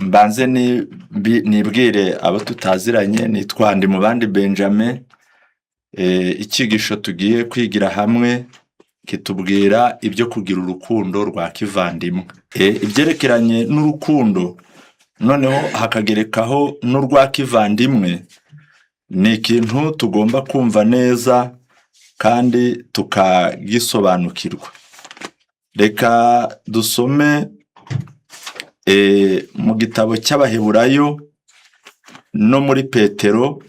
mbanze nibwire abo tutaziranye, nitwa Ndimubandi Benjamin. Icyigisho tugiye kwigira hamwe kitubwira ibyo kugira urukundo rwa kivandimwe. Ibyerekeranye n'urukundo noneho hakagerekaho n'urwa kivandimwe, ni ikintu tugomba kumva neza kandi tukagisobanukirwa. Reka dusome mu gitabo cy'Abaheburayo no muri Petero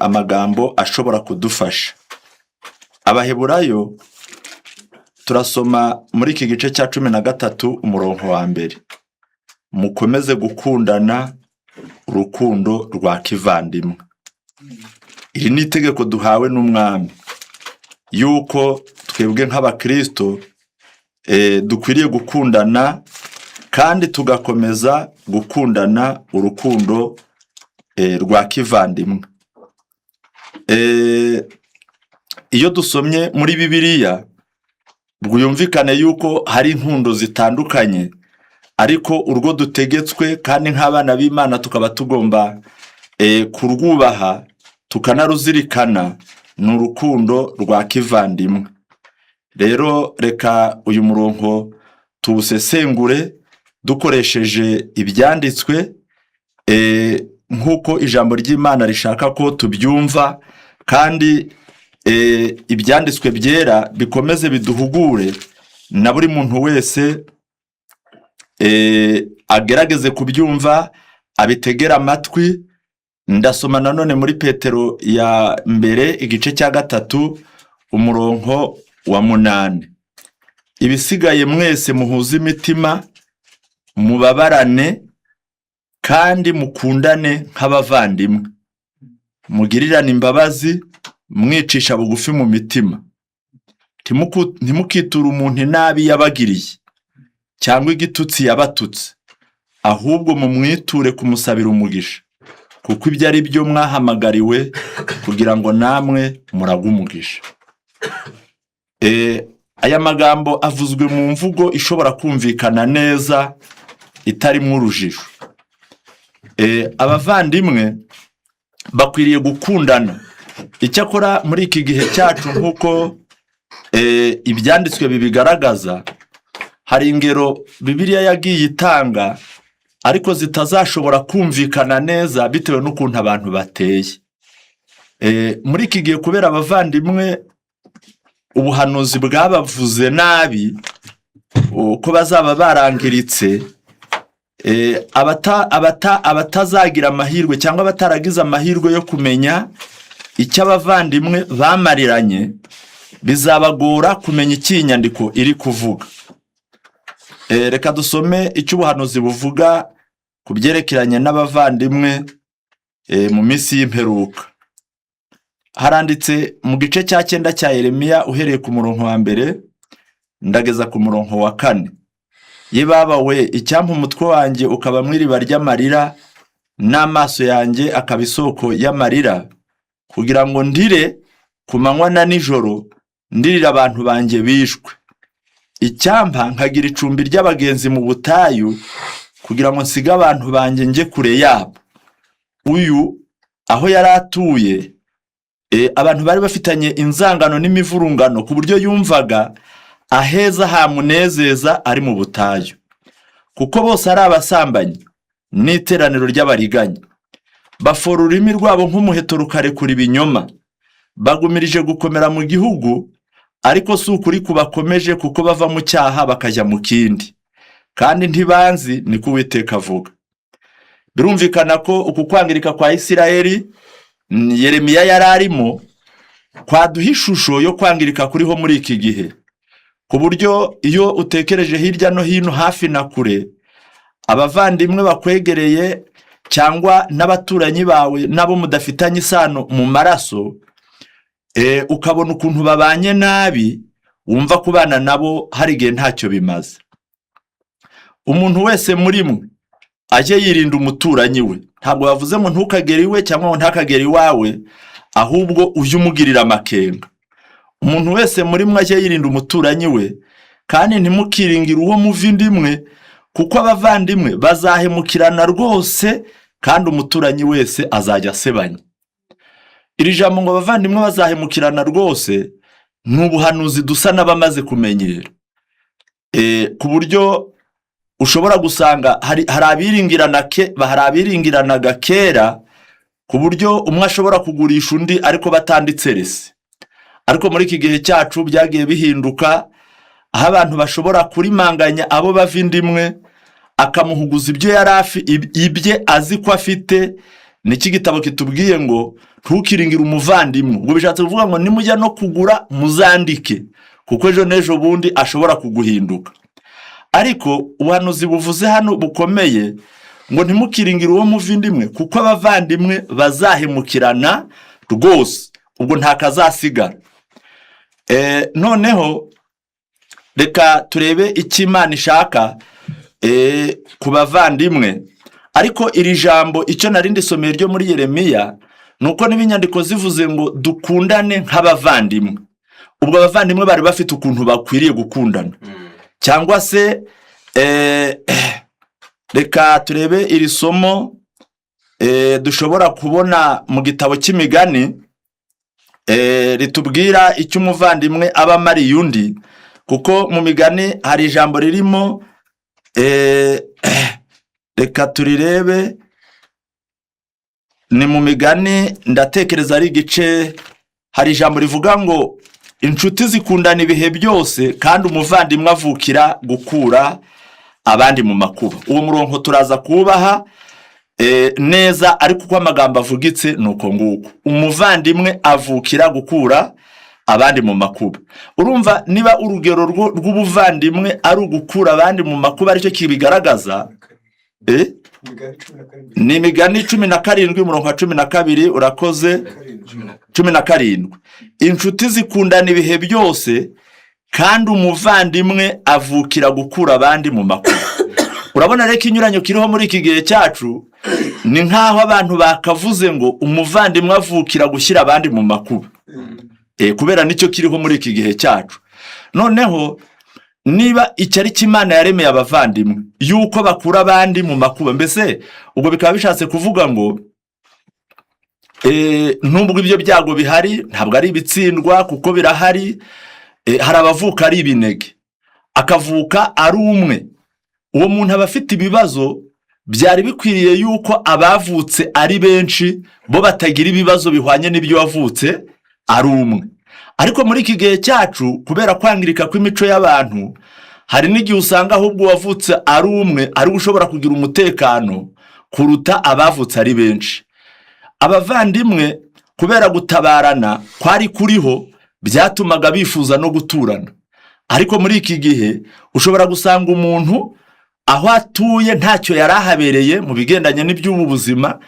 amagambo ashobora kudufasha. Abaheburayo turasoma muri iki gice cya 13 umurongo wa mbere. Mukomeze gukundana urukundo rwa kivandimwe. Iri ni itegeko duhawe n'umwami, yuko twebwe nk'abakristo dukwiriye gukundana kandi tugakomeza gukundana urukundo rwa kivandimwe. Iyo dusomye muri Bibiliya bwuyumvikane yuko hari inkundo zitandukanye, ariko urwo dutegetswe kandi nk'abana b'Imana tukaba tugomba kurwubaha tukanaruzirikana, ni urukundo rwa kivandimwe. Rero reka uyu murongo tuwusesengure dukoresheje ibyanditswe nk'uko ijambo ry'Imana rishaka ko tubyumva, kandi ibyanditswe byera bikomeze biduhugure na buri muntu wese agerageze kubyumva, abitegera amatwi. Ndasoma nanone muri Petero ya mbere igice cya 3 umurongo wa 8. Ibisigaye mwese muhuze imitima, mubabarane kandi mukundane nk'abavandimwe, mugirirane imbabazi, mwicisha bugufi mu mitima. Ntimukiture umuntu inabi yabagiriye cyangwa igitutsi yabatutse, ahubwo mumwiture kumusabira umugisha, kuko ibyo ari byo mwahamagariwe kugira ngo namwe muragwe umugisha. Aya magambo avuzwe mu mvugo ishobora kumvikana neza itarimo urujijo. Abavandimwe bakwiriye gukundana. Icyakora muri iki gihe cyacu nk'uko ibyanditswe bibigaragaza, hari ingero Bibiliya yagiye itanga ariko zitazashobora kumvikana neza bitewe n'ukuntu abantu bateye. Muri iki gihe kubera abavandimwe ubuhanuzi bwabavuze nabi uko bazaba barangiritse, abatazagira amahirwe cyangwa bataragize amahirwe yo kumenya icyo abavandimwe bamariranye, bizabagora kumenya icyo inyandiko iri kuvuga. Reka dusome icyo ubuhanuzi buvuga ku byerekeranye n'abavandimwe mu minsi y'imperuka. Haranditse mu gice cya 9 cya Yeremiya uhereye ku murongo wa mbere ndageza ku murongo wa 4. Ye baba we, icyampa umutwe wanjye ukaba mw'iriba ry'amarira, n'amaso yanjye akaba isoko y'amarira, kugira ngo ndire ku manywa na nijoro, ndirira abantu banjye bishwe. Icyampa nkagira icumbi ry'abagenzi mu butayu, kugira ngo nsige abantu banjye nje kure yabo. Uyu aho yari atuye, abantu bari bafitanye inzangano n'imivurungano ku buryo yumvaga aheza hamunezeza ari mu butayu, kuko bose ari abasambanyi n'iteraniro ry'abariganya. Bafora ururimi rwabo nk'umuheto rukarekura ibinyoma. Bagumirije gukomera mu gihugu, ariko si ukuri kubakomeje, kuko bava mu cyaha bakajya mu kindi, kandi ntibanzi niko Uwiteka avuga. Birumvikana ko uku kwangirika kwa Isirayeli Yeremiya yari arimo kwaduha ishusho yo kwangirika kuriho muri iki gihe, ku buryo iyo utekereje hirya no hino hafi na kure, abavandimwe bakwegereye cyangwa n'abaturanyi bawe nabo mudafitanye isano mu maraso, ukabona ukuntu babanye nabi, wumva kubana nabo hari igihe ntacyo bimaze. Umuntu wese muri mwe ajye yirinda umuturanyi we. Ntabwo bavuze ngo ntukagere iwe cyangwa ngo ntakagere iwawe, ahubwo ujye umugirira amakenga. Umuntu wese muri mwe ajye yirinda umuturanyi we, kandi ntimukiringire uwo muva indimwe, kuko abavandimwe bazahemukirana rwose kandi umuturanyi wese azajya asebanya. Iri jambo ngo abavandimwe bazahemukirana rwose ni ubuhanuzi dusa n'abamaze kumenyera, ku buryo ushobora gusanga hari abiringiranaga kera ku buryo umwe ashobora kugurisha undi ariko batanditse resi. Ariko muri iki gihe cyacu byagiye bihinduka, aho abantu bashobora kurimanganya abo bava indimwe, akamuhuguza ibye azi ko afite. Niki gitabo kitubwiye ngo ntukiringire umuvandimwe. Ubwo bishatse kuvuga ngo nimujya no kugura muzandike, kuko ejo n'ejo bundi ashobora kuguhinduka. Ariko ubuhanuzi buvuze hano bukomeye ngo ntimukiringire uwo muvindimwe, kuko abavandimwe bazahemukirana rwose, ubwo nta kazasigara. Noneho reka turebe icyo Imana ishaka ku bavandimwe. Ariko iri jambo icyo narindi somero ryo muri Yeremiya nuko n'ibinyandiko zivuze ngo dukundane nk'abavandimwe. Ubwo abavandimwe bari bafite ukuntu bakwiriye gukundana, cyangwa se reka turebe iri somo dushobora kubona mu gitabo cy'imigani, ritubwira icyo umuvandimwe aba amariye undi. Kuko mu migani hari ijambo ririmo, reka turirebe, ni mu migani ndatekereza ari igice, hari ijambo rivuga ngo inshuti zikundana ibihe byose kandi umuvandimwe avukira gukura abandi mu makuba. Uwo murongo turaza kubaha neza, ariko uko amagambo avugitse nuko nguko, umuvandimwe avukira gukura abandi mu makuba. Urumva niba urugero rw'ubuvandimwe ari ugukura abandi mu makuba aricyo kibigaragaza, ni imigani 17 umurongo wa 12, urakoze 17. Inshuti zikundana ibihe byose kandi umuvandimwe avukira gukura abandi mu makuba. Urabona reka inyuranyo kiriho muri iki gihe cyacu, ni nkaho abantu bakavuze ngo umuvandimwe avukira gushyira abandi mu makuba, kubera nicyo kiriho muri iki gihe cyacu. Noneho niba icyari cy'Imana yaremeye abavandimwe yuko bakura abandi mu makuba, mbese ubwo bikaba bishatse kuvuga ngo nubwo ibyo byago bihari ntabwo ari ibitsindwa, kuko birahari. Hari abavuka ari ibinege, akavuka ari umwe. Uwo muntu aba afite ibibazo, byari bikwiriye yuko abavutse ari benshi bo batagira ibibazo bihwanye n'ibyo wavutse ari umwe. Ariko muri iki gihe cyacu kubera kwangirika kw'imico y'abantu, hari n'igihe usanga ahubwo wavutse ari umwe ari ushobora kugira umutekano kuruta abavutse ari benshi. Abavandimwe kubera gutabarana kwari kuriho byatumaga bifuza no guturana. Ariko muri iki gihe ushobora gusanga umuntu aho atuye ntacyo yarahabereye mu bigendanye n'iby'ubu buzima,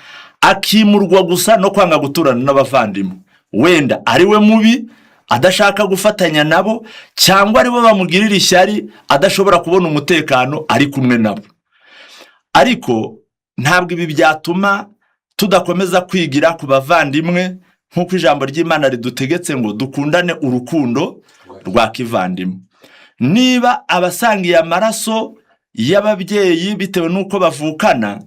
akimurwa gusa no kwanga guturana n'abavandimwe. Wenda ari we mubi adashaka gufatanya nabo, cyangwa ari bo bamugirira ishyari adashobora kubona umutekano ari kumwe nabo. Ariko ntabwo ibi byatuma tudakomeza kwigira ku bavandimwe, nk'uko ijambo ry'Imana ridutegetse ngo dukundane urukundo rwa kivandimwe. Niba abasangiye amaraso y'ababyeyi bitewe n'uko bavukana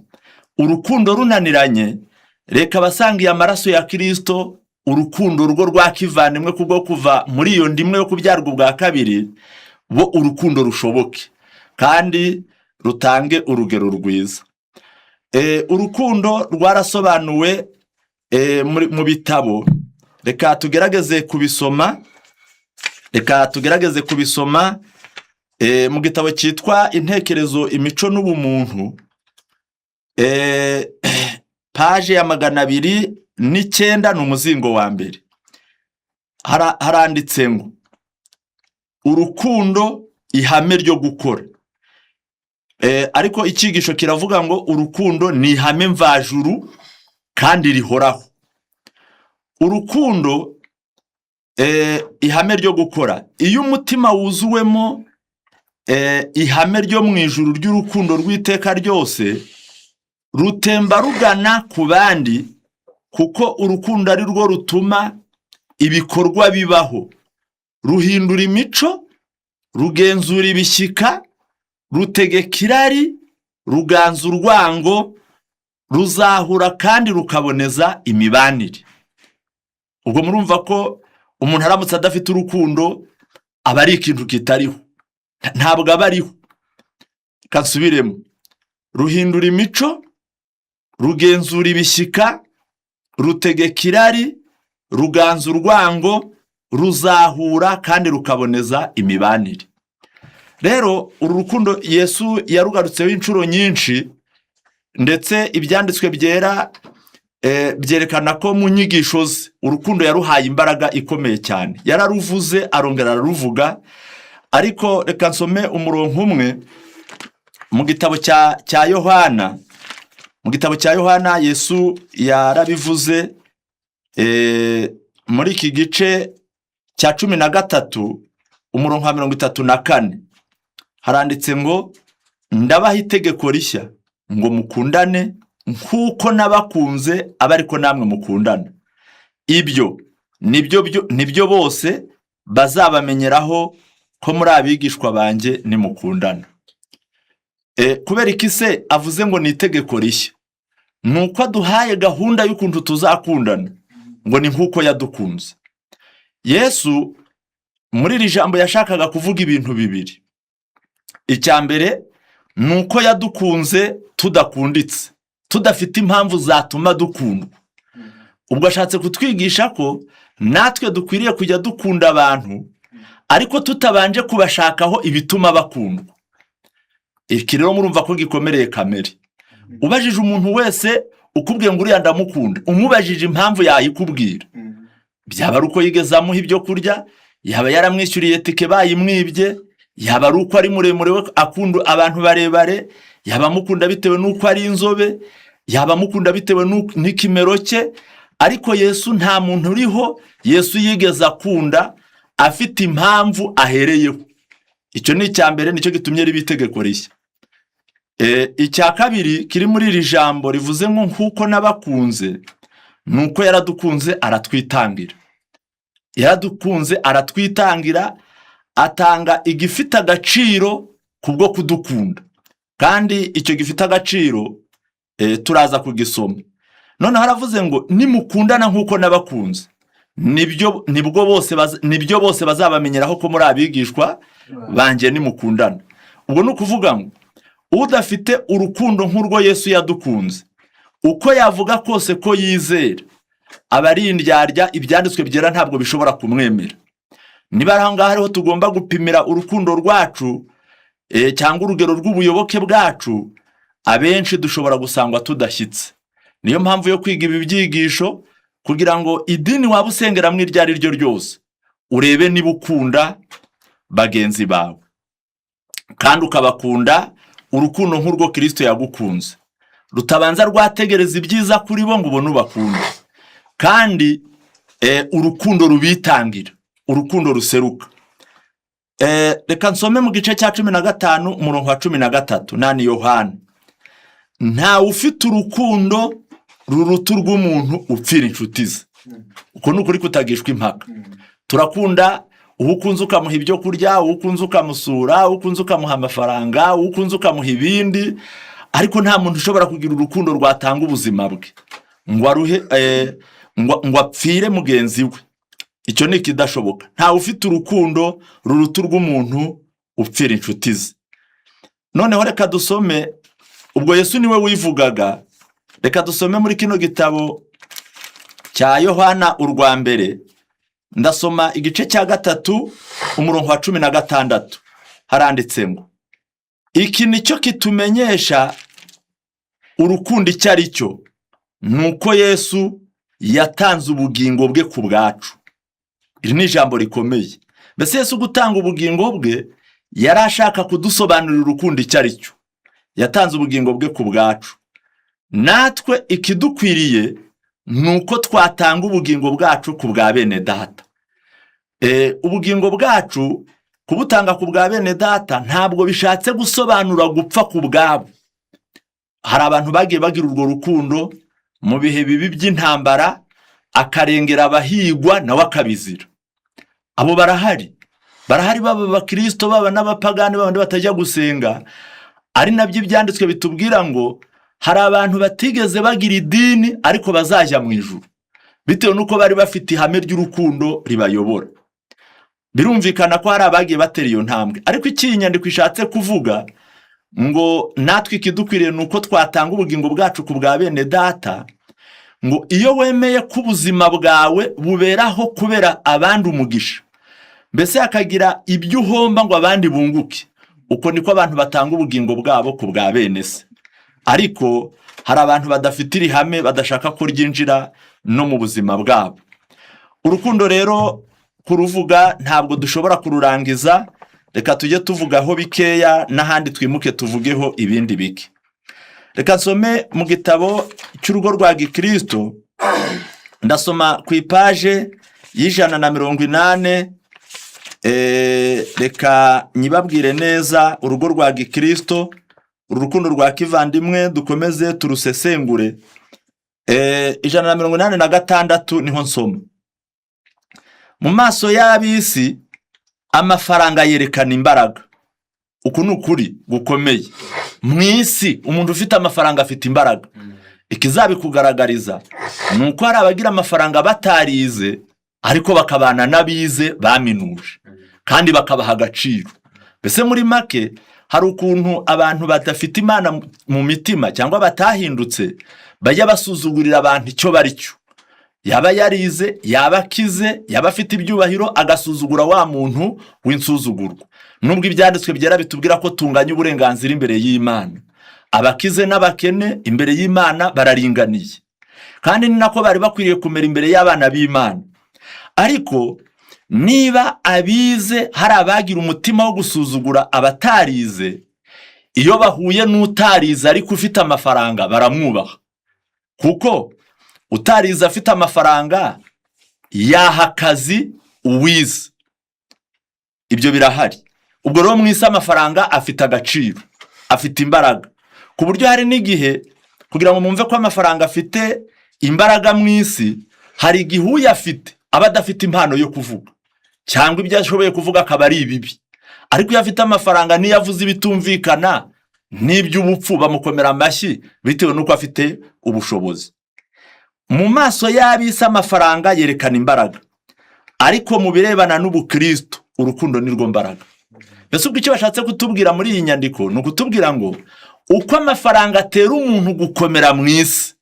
urukundo runaniranye, reka abasangiye amaraso ya Kristo urukundo rwo rwa kivandimwe kubwo kuva muri iyo ndimwe yo kubyarwa ubwa kabiri, bo urukundo rushoboke kandi rutange urugero rwiza. Urukundo rwarasobanuwe mu bitabo, reka tugerageze kubisoma. Mu gitabo cyitwa Intekerezo, Imico n'Ubumuntu, paje ya 209 ni umuzingo wa mbere, haranditse ngo urukundo ihame ryo gukora. Ariko icyigisho kiravuga ngo urukundo ni ihame mvajuru kandi rihoraho. Urukundo ihame ryo gukora, iyo umutima wuzuwemo ihame ryo mu ijuru ry'urukundo rw'iteka ryose, rutemba rugana ku bandi, kuko urukundo ari rwo rutuma ibikorwa bibaho, ruhindura imico, rugenzura ibishyika, rutegeka irari, ruganza urwango, ruzahura kandi rukaboneza imibanire. Ubwo murumva ko umuntu aramutse adafite urukundo aba ari ikintu kitariho, ntabwo aba ariho. Kasubiremo: ruhindura imico, rugenzura ibishyika, rutegeka irari, ruganza urwango, ruzahura kandi rukaboneza imibanire. Rero uru rukundo Yesu yarugarutseho inshuro nyinshi, ndetse ibyanditswe byera byerekana ko mu nyigisho ze urukundo yaruhaye imbaraga ikomeye cyane. Yararuvuze arongera araruvuga, ariko reka nsome umurongo umwe mu gitabo cya Yohana. Mu gitabo cya Yohana Yesu yarabivuze muri iki gice cya 13 umurongo wa 34 haranditse ngo: ndabaha itegeko rishya, ngo mukundane nk'uko nabakunze aba ariko namwe mukundana. Ibyo nibyo bose bazabamenyeraho ko muri abigishwa banjye nimukundana. Kubera iki se avuze ngo ni itegeko rishya? Nuko aduhaye gahunda y'ukuntu tuzakundana, ngo ni nk'uko yadukunze. Yesu muri iri jambo yashakaga kuvuga ibintu bibiri. Icya mbere nuko yadukunze tudakunditse, tudafite impamvu zatuma dukundwa. Ubwo ashatse kutwigisha ko natwe dukwiriye kujya dukunda abantu, ariko tutabanje kubashakaho ibituma bakundwa. Iki rero murumva ko gikomereye kamere. Ubajije umuntu wese ukubwiye ngo uriya ndamukunda, umubajije impamvu yayikubwira. Byaba ari uko yigeze amuha ibyo kurya, yaba yaramwishyuriye tike bayimwibye, yaba ari uko ari muremure we akunda abantu barebare, yaba amukunda bitewe n'uko ari inzobe, yaba amukunda bitewe n'ikimero cye. Ariko Yesu nta muntu uriho Yesu yigeze akunda afite impamvu ahereyeho. Icyo ni icya mbere, nicyo gitumye riba itegeko rishya. Icya kabiri kiri muri iri jambo rivuze ngo nk'uko nabakunze, nuko yaradukunze aratwitangira. Yaradukunze aratwitangira, atanga igifite agaciro kubwo kudukunda. Kandi icyo gifite agaciro turaza kugisoma. None haravuze ngo nimukundana nk'uko nabakunze, nibyo bose bazabamenyeraho ko muri abigishwa banjye nimukundana. Ubwo ni ukuvuga ngo udafite urukundo nk'urwo Yesu yadukunze, uko yavuga kose ko yizera, aba ari indyarya, ibyanditswe byera ntabwo bishobora kumwemera. Niba ari aho ngaho ariho tugomba gupimira urukundo rwacu cyangwa urugero rw'ubuyoboke bwacu, abenshi dushobora gusangwa tudashyitse. Niyo mpamvu yo kwiga ibi byigisho, kugira ngo idini waba usengeramo iryo ari ryo ryose urebe niba ukunda bagenzi bawe, kandi ukabakunda urukundo nk'urwo Kristo yagukunze, rutabanza rwategereza ibyiza kuri bo ngo ubone ubakunda, kandi urukundo rubitangira, urukundo ruseruka. Reka nsome mu gice cya 15 umurongo wa 13 nani Yohana: nta ufite urukundo ruruta rw'umuntu upfira inshuti ze. Uko ni ukuri kutagishwa impaka. Turakunda uwo ukunze ukamuha ibyo kurya, uwo ukunze ukamusura, uwo ukunze ukamuha amafaranga, uwo ukunze ukamuha ibindi, ariko nta muntu ushobora kugira urukundo rwatanga ubuzima bwe ngo apfire mugenzi we. Icyo ni ikidashoboka. Nta ufite urukundo ruruta rw'umuntu upfira inshuti ze. Noneho reka dusome, ubwo Yesu niwe wivugaga, reka dusome muri kino gitabo cya Yohana urwa mbere. Ndasoma igice cya 3 umurongo wa 16. Haranditse ngo: iki nicyo kitumenyesha urukundo icyo ari cyo, nuko Yesu yatanze ubugingo bwe ku bwacu. Iri ni ijambo rikomeye. Mbese Yesu gutanga ubugingo bwe yari ashaka kudusobanurira urukundo icyo ari cyo. Yatanze ubugingo bwe ku bwacu. Natwe ikidukwiriye nuko twatanga ubugingo bwacu ku bwa bene data. Ubugingo bwacu kubutanga ku bwa bene data ntabwo bishatse gusobanura gupfa ku bwabo. Hari abantu bagiye bagira urwo rukundo mu bihe bibi by'intambara, akarengera abahigwa nawe akabizira. Abo barahari. barahari, baba abakristo baba n'abapagani bandi batajya gusenga. Ari nabyo ibyanditswe bitubwira ngo hari abantu batigeze bagira idini ariko bazajya mu ijuru bitewe nuko bari bafite ihame ry'urukundo ribayobora. Birumvikana ko hari abagiye batera iyo ntambwe, ariko iki nyandiko ishatse kuvuga ngo natwe ikidukwiriye nuko twatanga ubugingo bwacu ku bwa bene data, ngo iyo wemeye ko ubuzima bwawe buberaho kubera abandi umugisha, mbese hakagira ibyo uhomba ngo abandi bunguke, uko niko abantu batanga ubugingo bwabo ku bwa bene se. Ariko hari abantu badafite iri hame, badashaka ko ryinjira no mu buzima bwabo. Urukundo rero kuruvuga ntabwo dushobora kururangiza, reka tujye tuvugaho bikeya n'ahandi twimuke tuvugeho ibindi bike. Reka nsome mu gitabo cy'urugo rwa gikristo, ndasoma ku ipaje y'180. Reka nyibabwire neza urugo rwa gikristo, urukundo rwa kivandimwe, dukomeze turusesengure. 186 niho nsoma. Mu maso y'abisi amafaranga yerekana imbaraga. Uku ni ukuri gukomeye. Mu isi umuntu ufite amafaranga afite imbaraga. Ikizabikugaragariza ni uko hari abagira amafaranga batarize ariko bakabana n'abize baminuje kandi bakabaha agaciro. Mbese muri make hari ukuntu abantu badafite Imana mu mitima cyangwa batahindutse bajya basuzugurira abantu icyo bari cyo. Yaba yarize, yaba akize, yaba afite ibyubahiro, agasuzugura wa muntu w'insuzugurwa. Nubwo ibyanditswe byera bitubwira ko tunganya uburenganzira imbere y'Imana, abakize n'abakene imbere y'Imana bararinganiye, kandi ni nako bari bakwiriye kumera imbere y'abana b'Imana. Ariko niba abize hari abagira umutima wo gusuzugura abatarize, iyo bahuye n'utarize ariko ufite amafaranga baramwubaha, kuko utarize afite amafaranga yaha akazi uwize. Ibyo birahari. Ubwo rero mu isi amafaranga afite agaciro, afite imbaraga, ku buryo hari n'igihe kugira ngo mwumve ko amafaranga afite imbaraga mu isi, hari igihe uyafite aba adafite impano yo kuvuga, cyangwa ibyo ashoboye kuvuga akaba ari ibibi. Ariko iyo afite amafaranga niyo avuze ibitumvikana n'iby'ubupfu bamukomera amashyi bitewe n'uko afite ubushobozi. Mu maso y'abisi amafaranga yerekana imbaraga, ariko mu birebana n'ubukristo urukundo ni rwo mbaraga. Mbese ubwo icyo bashatse kutubwira muri iyi nyandiko ni ukutubwira ngo uko amafaranga atera umuntu gukomera mu isi,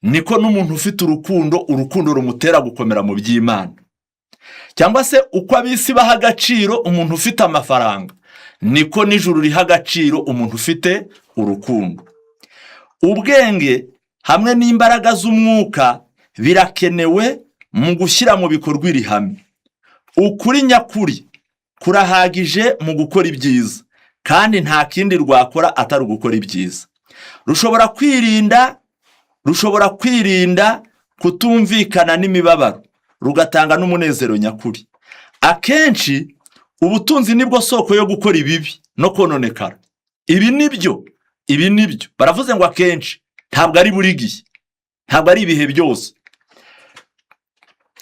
niko n'umuntu ufite urukundo rumutera gukomera mu by'Imana. Cyangwa se uko abisi baha agaciro umuntu ufite amafaranga, niko n'ijuru riha agaciro umuntu ufite urukundo. Ubwenge hamwe n'imbaraga z'umwuka birakenewe mu gushyira mu bikorwa iri hame. Ukuri nyakuri kurahagije mu gukora ibyiza, kandi nta kindi rwakora atari ugukora ibyiza. Rushobora kwirinda kutumvikana n'imibabaro, rugatanga n'umunezero nyakuri. Akenshi ubutunzi nibwo soko yo gukora ibibi no kononekara. Ibi nibyo baravuze ngo akenshi, ntabwo ari buri gihe, ntabwo ari ibihe byose.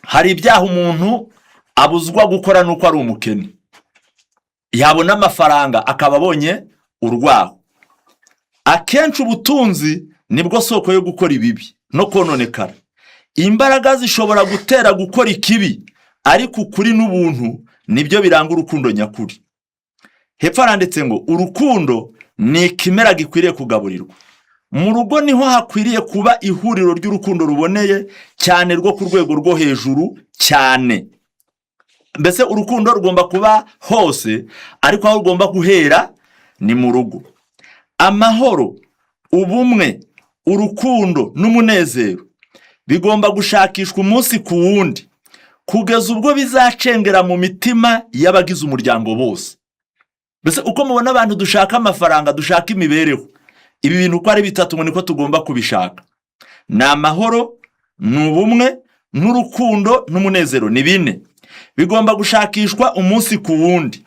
Hari ibyaha umuntu abuzwa gukora nuko ari umukene, yabona amafaranga akaba abonye urwaho. Akenshi ubutunzi nibwo soko yo gukora ibibi no kononekara. Imbaraga zishobora gutera gukora ikibi, ariko ukuri n'ubuntu nibyo biranga urukundo nyakuri. Hepfo haranditse ngo urukundo ni ikimera gikwiriye kugaburirwa. Mu rugo niho hakwiriye kuba ihuriro ry'urukundo ruboneye cyane rwo ku rwego rwo hejuru cyane. Mbese urukundo rugomba kuba hose, ariko aho rugomba guhera ni mu rugo. Amahoro, ubumwe, urukundo n'umunezero bigomba gushakishwa umunsi ku wundi, kugeza ubwo bizacengera mu mitima y'abagize umuryango bose. Mbese uko mubona abantu dushaka amafaranga, dushaka imibereho, ibi bintu uko ari bitatu ngo niko tugomba kubishaka. Ni amahoro, ni ubumwe, n'urukundo n'umunezero, ni bine. Bigomba gushakishwa umunsi ku wundi,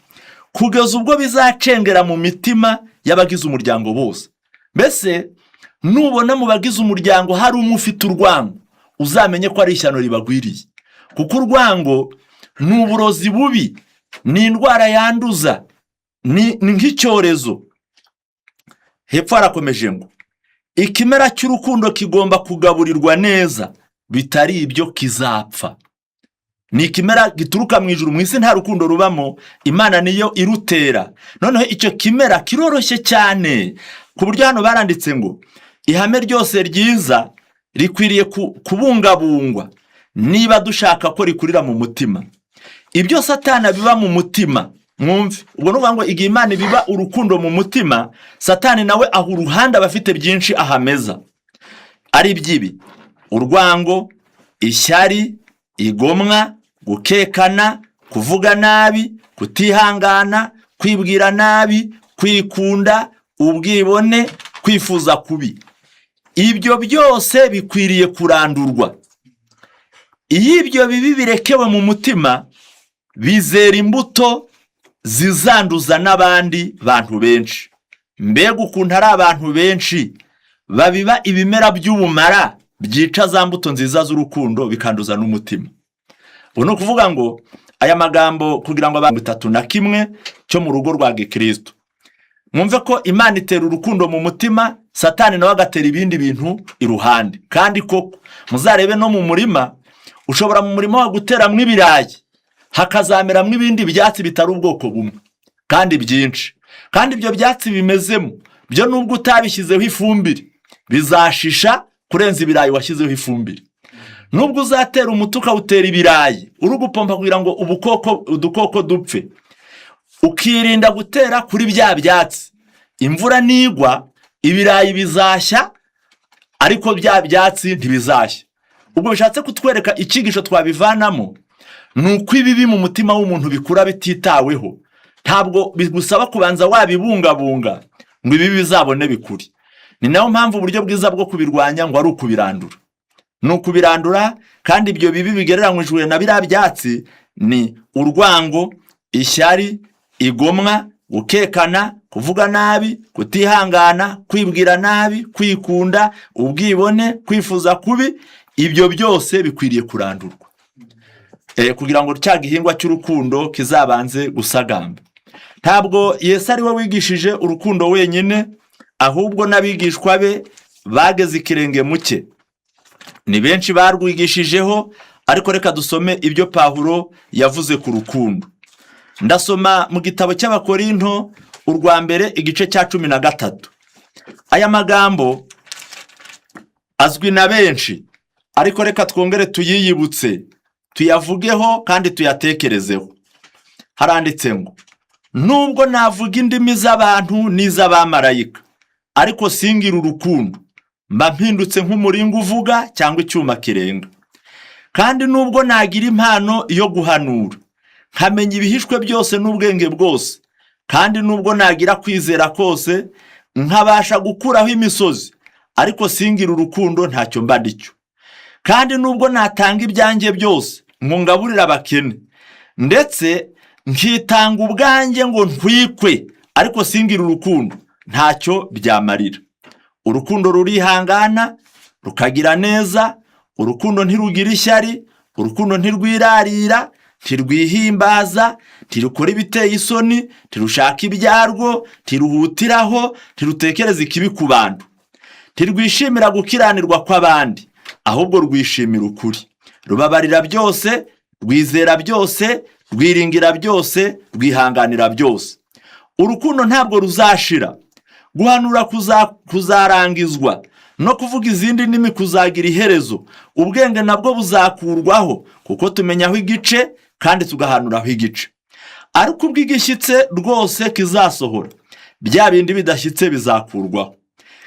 kugeza ubwo bizacengera mu mitima y'abagize umuryango bose. Mbese nubona mu bagize umuryango hari umwe ufite urwango, uzamenye ko ari ishyano ribagwiriye, kuko urwango ni uburozi bubi ni indwara yanduza, ni nk'icyorezo. Hepfo harakomeje ngo ikimera cy'urukundo kigomba kugaburirwa neza, bitari ibyo kizapfa. Ni ikimera gituruka mu ijuru, mu isi nta rukundo rubamo, Imana niyo irutera. Noneho icyo kimera kiroroshye cyane ku buryo hano baranditse ngo ihame ryose ryiza rikwiriye kubungabungwa niba dushaka ko rikurira mu mutima. Ibyo Satani biba mu mutima, mwumve, ubwo nuvuga ngo igihe Imana biba urukundo mu mutima, Satani nawe aho uruhande abafite byinshi ahameza, ari by'ibi: urwango, ishyari, igomwa, gukekana, kuvuga nabi, kutihangana, kwibwira nabi, kwikunda, ubwibone, kwifuza kubi. Ibyo byose bikwiriye kurandurwa. Iyo ibyo bibi birekewe mu mutima, bizera imbuto zizanduza n'abandi bantu benshi. Mbega ukuntu ari abantu benshi babiba ibimera by'ubumara byica za mbuto nziza z'urukundo, bikanduza n'umutima. Ubu ni ukuvuga ngo aya magambo kugira ngo abantu 31 cyo mu rugo rwa Gikristo. Mwumve ko Imana itera urukundo mu mutima, Satani nawe agatera ibindi bintu iruhande. Kandi koko muzarebe no mu murima, ushobora mu murima wa guteramwo ibirayi hakazameramwo ibindi byatsi bitari ubwoko bumwe kandi byinshi. Kandi ibyo byatsi bimezemo byo nubwo utabishyizeho ifumbire bizashisha kurenza ibirayi washyizeho ifumbire. Nubwo uzatera umuti ukawutera ibirayi uri gupompa kugira ngo udukoko dupfe, ukirinda gutera kuri bya byatsi, imvura nigwa ibirayi bizashya ariko bya byatsi ntibizashya. Ubwo bishatse kutwereka icyigisho twabivanamo, nuko ibibi mu mutima w'umuntu bikura bititaweho. Ntabwo bigusaba kubanza wabibungabunga ngo ibibi bizabone bikuri. Ni nayo mpamvu uburyo bwiza bwo kubirwanya ngo ari ukubirandura. Ni ukubirandura, kandi ibyo bibi bigereranyijwe na biriya byatsi ni urwango, ishyari, igomwa, gukekana, kuvuga nabi, kutihangana, kwibwira nabi, kwikunda, ubwibone, kwifuza kubi. Ibyo byose bikwiriye kurandurwa kugira ngo cya gihingwa cy'urukundo kizabanze gusagamba. Ntabwo Yesu ari we wigishije urukundo wenyine, ahubwo n'abigishwa be bageze ikirenge muke. Ni benshi barwigishijeho, ariko reka dusome ibyo Pawulo yavuze ku rukundo. Ndasoma mu gitabo cy'Abakorinto urwa mbere igice cya 13. Aya magambo azwi na benshi, ariko reka twongere tuyiyibutse, tuyavugeho kandi tuyatekerezeho. Haranditse ngo nubwo navuga indimi z'abantu n'iz'abamarayika, ariko singira urukundo, mba mpindutse nk'umuringa uvuga cyangwa icyuma kirenga. Kandi nubwo nagira impano yo guhanura, nkamenya ibihishwe byose n'ubwenge bwose, kandi nubwo nagira kwizera kose, nkabasha gukuraho imisozi, ariko singira urukundo ntacyo mba ndicyo. Kandi nubwo natanga ibyanjye byose ngo ngaburire abakene, ndetse nkitanga ubwanjye ngo ntwikwe, ariko singira urukundo ntacyo byamarira. Urukundo rurihangana, rukagira neza, urukundo ntirugira ishyari, urukundo ntirwirarira, ntirwihimbaza, ntirukora ibiteye isoni, ntirushaka ibyarwo, ntiruhutiraho, ntirutekereza ikibi ku bantu, ntirwishimira gukiranirwa kw'abandi, ahubwo rwishimira ukuri. Rubabarira byose, rwizera byose, rwiringira byose, rwihanganira byose. Urukundo ntabwo ruzashira. Guhanura kuzarangizwa, no kuvuga izindi ndimi kuzagira iherezo. Ubwenge nabwo buzakurwaho, kuko tumenyaho igice kandi tugahanuraho igice. Ariko ubw'igishyitse rwose kizasohora, bya bindi bidashyitse bizakurwaho.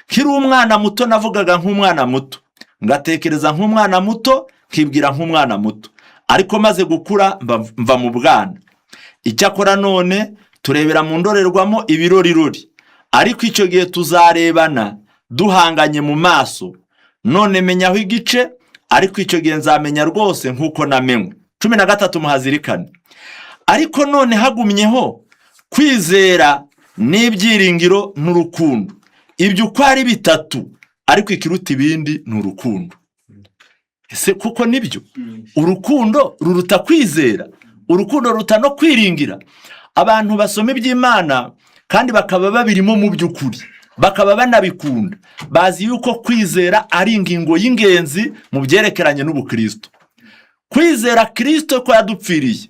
Nkiri umwana muto navugaga nk'umwana muto, ngatekereza nk'umwana muto, nkibwira nk'umwana muto. Ariko maze gukura mva mu bwana. Icyakora none turebera mu ndorerwamo ibirorirori, ariko icyo gihe tuzarebana duhanganye mu maso. None menyaho igice, ariko icyo gihe nzamenya rwose nk'uko namenywe. 13 muhazirikane. Ariko none hagumyeho kwizera n'ibyiringiro n'urukundo. Ibyo uko ari bitatu, ariko ikiruta ibindi ni urukundo. Ese kuko nibyo? Urukundo ruruta kwizera, urukundo ruta no kwiringira. Abantu basoma iby'Imana kandi bakaba babirimo mu by'ukuri, bakaba banabikunda, bazi yuko kwizera ari ingingo y'ingenzi mu byerekeranye n'ubukristo. Kwizera Kristo ko yadupfiriye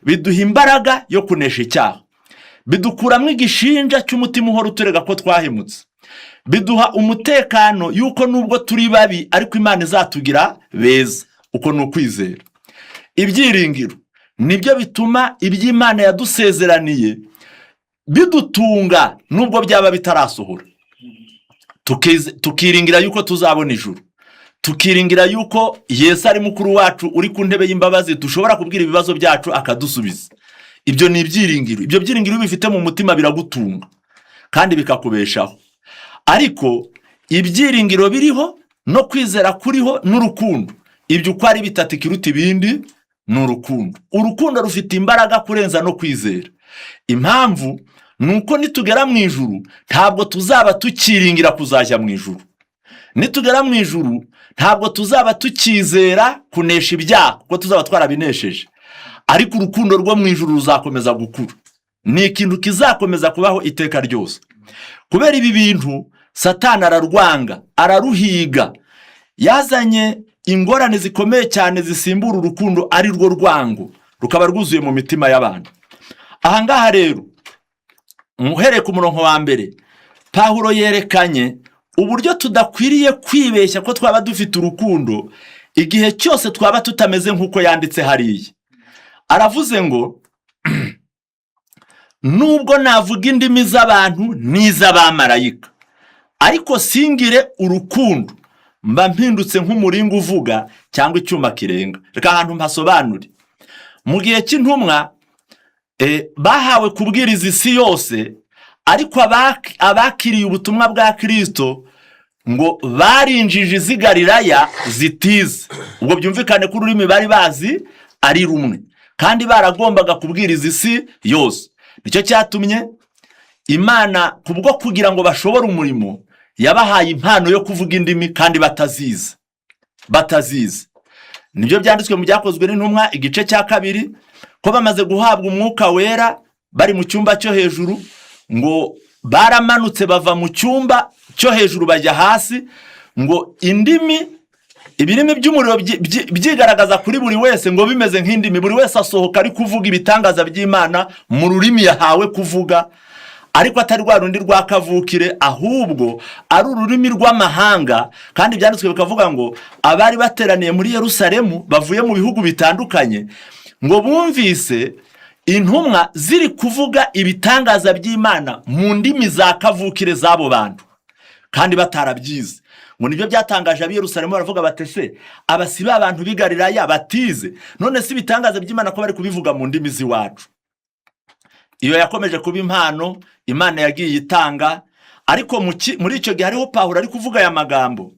biduha imbaraga yo kunesha icyaha, bidukuramo igishinja cy'umutima uhora uturega ko twahemutse, biduha umutekano yuko nubwo turi babi ariko Imana izatugira beza. Uko ni ukwizera. Ibyiringiro nibyo bituma iby'Imana yadusezeraniye bidutunga nubwo byaba bitarasohora. Tukiringira yuko tuzabona ijuru, tukiringira yuko Yesu ari mukuru wacu uri ku ntebe y'imbabazi, dushobora kubwira ibibazo byacu akadusubiza. Ibyo ni ibyiringiro. Ibyo byiringiro bifite mu mutima biragutunga kandi bikakubeshaho. Ariko ibyiringiro biriho no kwizera kuriho n'urukundo, ibyo uko ari bitatu ikiruta ibindi ni urukundo. Urukundo rufite imbaraga kurenza no kwizera. Impamvu nuko nitugera mu ijuru ntabwo tuzaba tukiringira kuzajya mu ijuru. Nitugera mu ijuru ntabwo tuzaba tukizera kunesha ibyaha kuko tuzaba twarabinesheje. Ariko urukundo rwo mu ijuru ruzakomeza gukura. Ni ikintu kizakomeza kubaho iteka ryose. Kubera ibi bintu Satani ararwanga, araruhiga. Yazanye ingorane zikomeye cyane zisimbura urukundo, ari rwo rwango rukaba rwuzuye mu mitima y'abantu. Ahangaha rero muhereye ku murongo wa mbere, Pawulo yerekanye uburyo tudakwiriye kwibeshya ko twaba dufite urukundo igihe cyose twaba tutameze nk'uko yanditse hariya. Aravuze ngo nubwo navuga indimi z'abantu n'iz'abamarayika ariko singire urukundo, mba mpindutse nk'umuringa uvuga cyangwa icyuma kirenga. Reka ahantu mpasobanure. Mu gihe cy'intumwa bahawe kubwiriza isi yose, ariko abakiriye ubutumwa bwa Kristo ngo barinjije iz'i Galilaya zitize. Ubwo byumvikane ko ururimi bari bazi ari rumwe kandi baragombaga kubwiriza isi yose. Nicyo cyatumye Imana kubwo kugira ngo bashobore umurimo yabahaye impano yo kuvuga indimi kandi batazizi. Nibyo byanditswe mu Byakozwe n'Intumwa igice cya 2 ko bamaze guhabwa umwuka wera bari mu cyumba cyo hejuru, ngo baramanutse bava mu cyumba cyo hejuru bajya hasi, ngo ibirimi by'umuriro byigaragaza kuri buri wese, ngo bimeze nk'indimi. Buri wese asohoka ari kuvuga ibitangaza by'Imana mu rurimi yahawe kuvuga, ariko atari rwa rundi rwa kavukire, ahubwo ari ururimi rw'amahanga. Kandi byanditswe bikavuga ngo abari bateraniye muri Yerusalemu bavuye mu bihugu bitandukanye, ngo bumvise intumwa ziri kuvuga ibitangaza by'Imana mu ndimi za kavukire z'abo bantu kandi batarabyize. Ngo nibyo byatangaje ab'i Yerusalemu, baravuga batese abasi b'abantu b'i Galilaya batize, none si ibitangaza by'Imana ko bari kubivuga mu ndimi z'iwacu. Iyo yakomeje kuba impano Imana yagiye itanga. Ariko muri icyo gihe hariho Pawulo ari kuvuga aya magambo,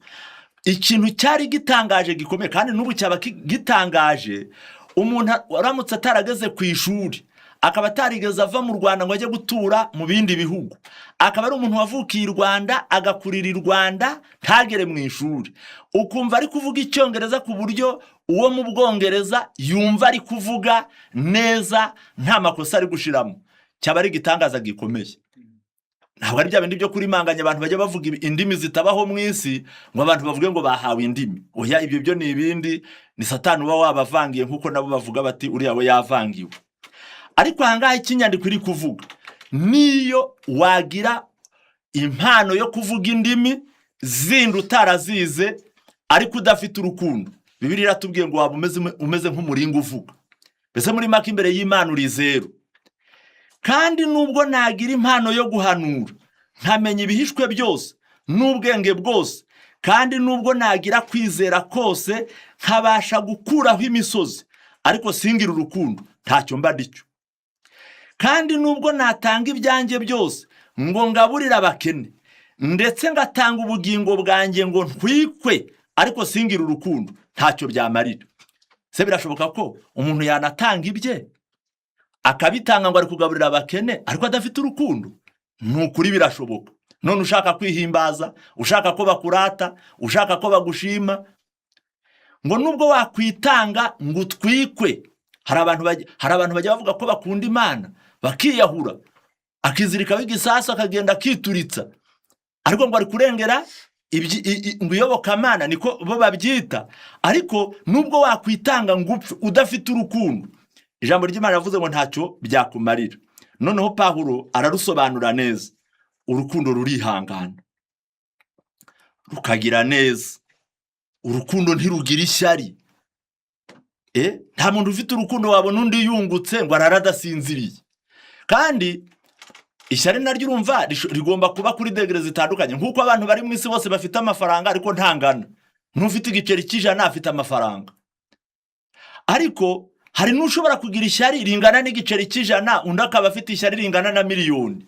ikintu cyari gitangaje gikomeye kandi n'ubu cyaba gitangaje. Umuntu aramutse atarageze ku ishuri, akaba atarigeze ava mu Rwanda ngo ajye gutura mu bindi bihugu, akaba ari umuntu wavukiye i Rwanda agakurira i Rwanda ntagere mu ishuri, ukumva ari kuvuga Icyongereza ku buryo uwo mu Bwongereza yumva ari kuvuga neza nta makosa ari gushiramo, cyaba ari igitangaza gikomeye. Ntabwo ari bya bindi byo kurimanganya abantu bajya bavuga indimi zitabaho mu isi ngo abantu bavuge ngo bahawe indimi. Oya, ibyo byo ni ibindi, ni Satani uba wabavangiye nk'uko nabo bavuga bati uriya we yavangiwe. Ariko ahangaha ikinyandiko iri kuvuga, niyo wagira impano yo kuvuga indimi zindi utarazize ariko udafite urukundo, Bibiliya iratubwiye ngo waba umeze nk'umuringa uvuga. Mbese muri make imbere y'Imana uri zero. Kandi nubwo nagira impano yo guhanura, nkamenya ibihishwe byose n'ubwenge bwose, kandi nubwo nagira kwizera kose nkabasha gukuraho imisozi, ariko singira urukundo ntacyo mba ndicyo. Kandi nubwo natanga ibyanjye byose ngo ngaburire abakene, ndetse ngatanga ubugingo bwanjye ngo ntwikwe, ariko singira urukundo ntacyo byamarira. Se birashoboka ko umuntu yanatanga ibye akabitanga ngo ari kugaburira abakene ariko adafite urukundo? Nukuri birashoboka. None ushaka kwihimbaza, ushaka ko bakurata, ushaka ko bagushima, ngo nubwo wakwitanga ngo utwikwe. Hari abantu bajya bavuga ko bakunda Imana bakiyahura, akizirikaho igisasu akagenda akituritsa, ariko ngo ari kurengera ngo iyobokamana, niko bo babyita. Ariko nubwo wakwitanga ngo upfe udafite urukundo, ijambo ry'Imana yavuze ngo ntacyo byakumarira. Noneho Pawulo ararusobanura neza. Urukundo rurihangana, rukagira neza. Urukundo ntirugira ishyari. Nta muntu ufite urukundo wabona undi yungutse ngo araradasinziriye. Kandi ishyari naryo urumva rigomba kuba kuri degere zitandukanye. Nk'uko abantu bari mu isi bose bafite amafaranga ariko ntangana. N'ufite igiceri cy'ijana afite amafaranga. Ariko hari n'ushobora kugira ishyari ringana n'igiceri cy'ijana, undi akaba afite ishyari ringana na miliyoni.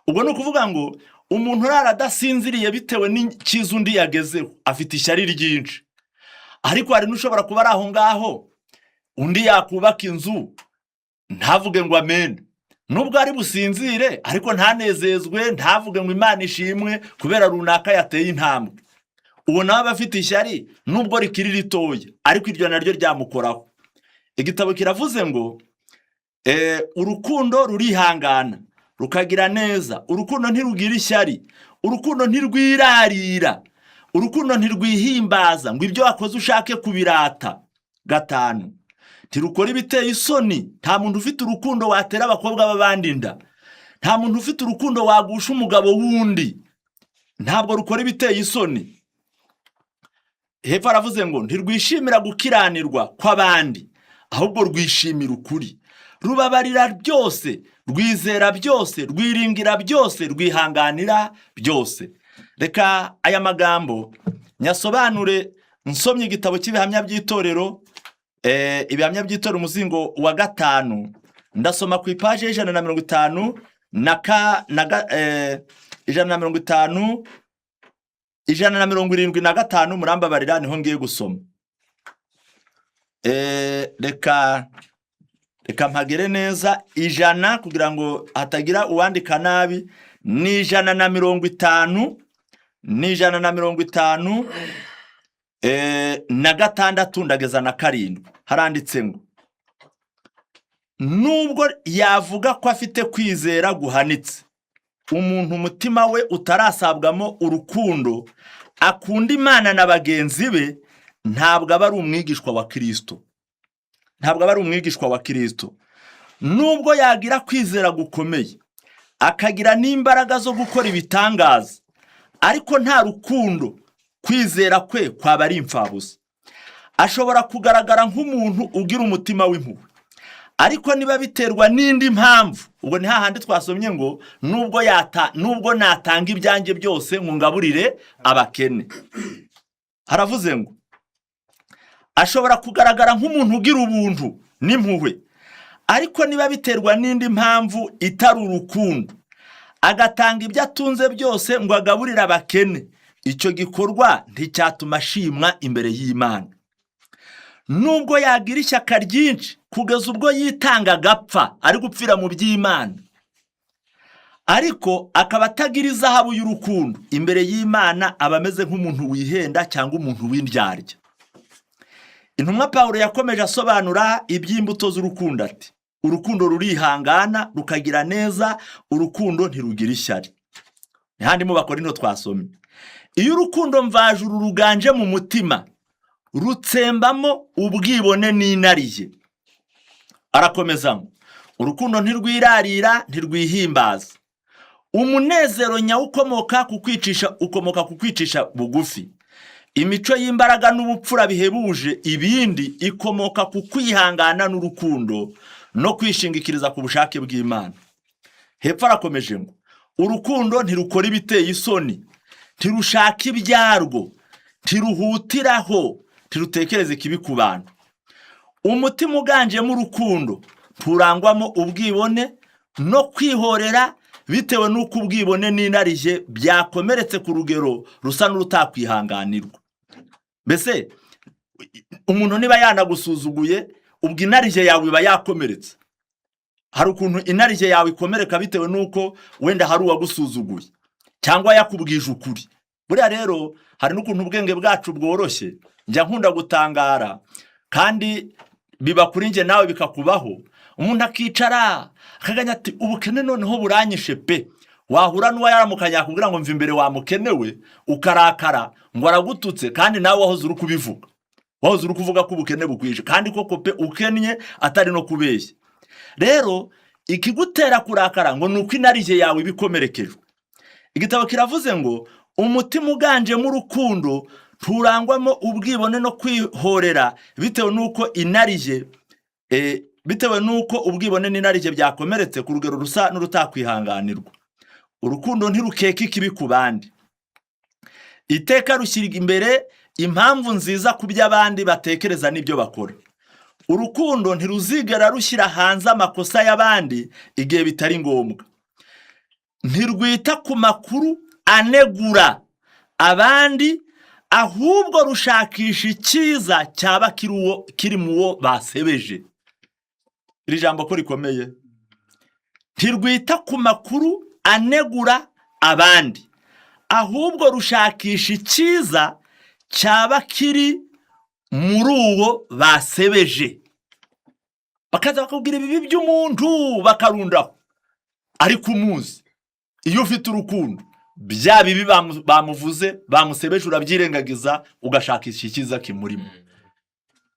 Ubwo ni ukuvuga ngo umuntu aradasinziriye bitewe n'ikiza undi yagezeho, afite ishyari ryinshi. Ariko hari n'ushobora kuba ari aho ngaho, undi yakubaka inzu ntavuge ngo amen. Nubwo ari businzire ariko ntanezezwe, ntavuge ngo Imana ishimwe kubera runaka yateye intambwe. Uwo nawe afite ishyari nubwo rikiri ritoya, ariko iryo naryo ryamukoraho. Igitabo kiravuze ngo urukundo rurihangana, rukagira neza. Urukundo ntirugira ishyari, urukundo ntirwirarira, urukundo ntirwihimbaza ngo ibyo wakoze ushake kubirata. 5, ntirukora ibiteye isoni. Nta muntu ufite urukundo watera abakobwa b'abandi inda. Nta muntu ufite urukundo wagusha umugabo wundi. Ntabwo rukora ibiteye isoni. Hepfo aravuze ngo ntirwishimira gukiranirwa kw'abandi, ahubwo rwishimira ukuri. Rubabarira byose, rwizera byose, rwiringira byose, rwihanganira byose. Reka aya magambo nyasobanure nsomye igitabo cy'ibihamya by'itorero, ibihamya by'itorero umuzingo wa 5. Ndasoma ku ipaje y'ijana na 50 ijana na 75 murambabarira niho ngiye gusoma. Reka mpagere neza. 100 kugira ngo hatagira uwandika nabi. Ni 150 na 6 ndageza na 7. Haranditse ngo nubwo yavuga ko afite kwizera guhanitse, umuntu umutima we utarasabwamo urukundo, akunda Imana na bagenzi be, ntabwo aba ari umwigishwa wa Kristo. Ntabwo aba ari umwigishwa wa Kristo. Nubwo yagira kwizera gukomeye, akagira n'imbaraga zo gukora ibitangaza, ariko nta rukundo, kwizera kwe kwaba ari imfabusa. Ashobora kugaragara nk'umuntu ugira umutima w'impuhwe, ariko niba biterwa n'indi mpamvu, ubwo ni hahandi twasomye ngo nubwo natanga ibyanjye byose ngo ngaburire abakene. Haravuze ngo ashobora kugaragara nk'umuntu ugira ubuntu n'impuhwe, ariko niba biterwa n'indi mpamvu itari urukundo, agatanga ibyo atunze byose ngo agaburire abakene, icyo gikorwa nticyatuma ashimwa imbere y'Imana. Nubwo yagira ishyaka ryinshi kugeza ubwo yitanga agapfa ari gupfira mu by'Imana, ariko akaba atagira izahabu y'urukundo, imbere y'Imana aba ameze nk'umuntu wihenda cyangwa umuntu w'indyarya. Intumwa Pawulo yakomeje asobanura iby'imbuto z'urukundo ati urukundo rurihangana, rukagira neza, urukundo ntirugira ishyari. N'ahandi mu Bakorinto twasomye. Iyo urukundo mvajuru ruganje mu mutima, rutsembamo ubwibone n'inarijye. Arakomeza ngo urukundo ntirwirarira, ntirwihimbaza. Umunezero nyawo ukomoka ku kwicisha bugufi. Imico y'imbaraga n'ubupfura bihebuje ibindi ikomoka ku kwihangana n'urukundo no kwishingikiriza ku bushake bw'Imana. Hepfo arakomeje ngo urukundo ntirukora ibiteye isoni, ntirushaka ibyarwo, ntiruhutiraho, ntirutekereze ikibi ku bantu. Umutima uganjemo urukundo nturangwamo ubwibone no kwihorera, bitewe n'uko ubwibone n'inarijye byakomeretse ku rugero rusa n'urutakwihanganirwa. Mbese umuntu niba yanagusuzuguye, ubwo inarijye yawe iba yakomeretse. Hari ukuntu inarijye yawe ikomereka bitewe n'uko wenda hari uwagusuzuguye cyangwa yakubwije ukuri. buriya rero hari n'ukuntu ubwenge bwacu bworoshye, njya nkunda gutangara kandi biba kuri njye nawe bikakubaho. Umuntu akicara akaganya ati ubukene noneho buranyishe pe, wahura n'uwa yaramukanya akubwira ngo mva imbere wamukenewe, ukarakara ngo aragututse, kandi nawe wahoze uri kubivuga, wahoze uri kuvuga ko ubukene bukwishe, kandi koko pe ukennye atari no kubeshya. Rero ikigutera kurakara ngo nuko inarijye yawe ibikomerekejwe. Igitabo kiravuze ngo umutima uganjemo urukundo nturangwamo ubwibone no kwihorera, bitewe nuko inarijye bitewe nuko ubwibone n'inarijye byakomeretse ku rugero rusa n'urutakwihanganirwa. Urukundo ntirukeka ikibi ku bandi, iteka rushyira imbere impamvu nziza ku by'abandi batekereza n'ibyo bakora. Urukundo ntiruzigera rushyira hanze amakosa y'abandi igihe bitari ngombwa. Ntirwita ku makuru anegura abandi, ahubwo rushakisha icyiza cyaba kiri mu wo basebeje. Iri jambo ko rikomeye. Ntirwita ku makuru anegura abandi, ahubwo rushakisha icyiza cyaba kiri muri uwo basebeje. Bakaza bakubwira ibibi by'umuntu bakarundaho, ariko umuzi iyo ufite urukundo bya bibi bamuvuze bamusebeje urabyirengagiza ugashakisha icyiza kimurimo.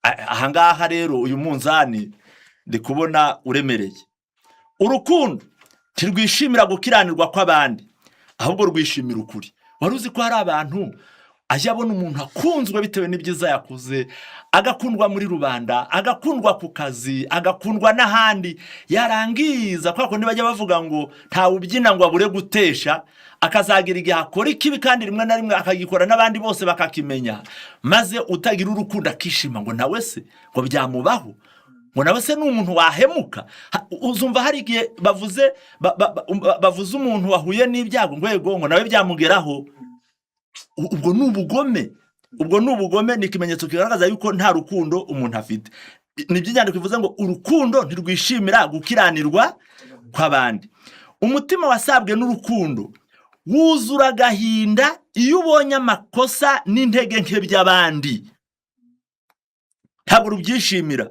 Ahangaha rero uyu munzani ndi kubona uremereye. Urukundo ntirwishimira gukiranirwa kw'abandi, ahubwo rwishimira ukuri. Wari uzi ko hari abantu ajya abona umuntu akunzwe bitewe n'ibyiza yakuze, agakundwa muri rubanda, agakundwa ku kazi, agakundwa n'ahandi, yarangiza kwa kundi bajya bavuga ngo ntawe ubyina ngo abure gutesha, akazagira igihe akora ikibi kandi rimwe na rimwe akagikora n'abandi bose bakakimenya, maze utagira urukundo akishima ngo nawe se ngo byamubaho, ngo nawe se ni umuntu wahemuka. Uzumva hari igihe bavuze umuntu wahuye n'ibyago ngo yego ngo nawe byamugeraho. Ubwo ni ubugome, ubwo ni ubugome, ni ikimenyetso kigaragaza yuko nta rukundo umuntu afite. Ni by'inyandiko bivuze ngo urukundo ntirwishimira gukiranirwa kw'abandi. Umutima wasabwe n'urukundo wuzura agahinda iyo ubonye amakosa n'intege nke by'abandi, ntabwo rubyishimira.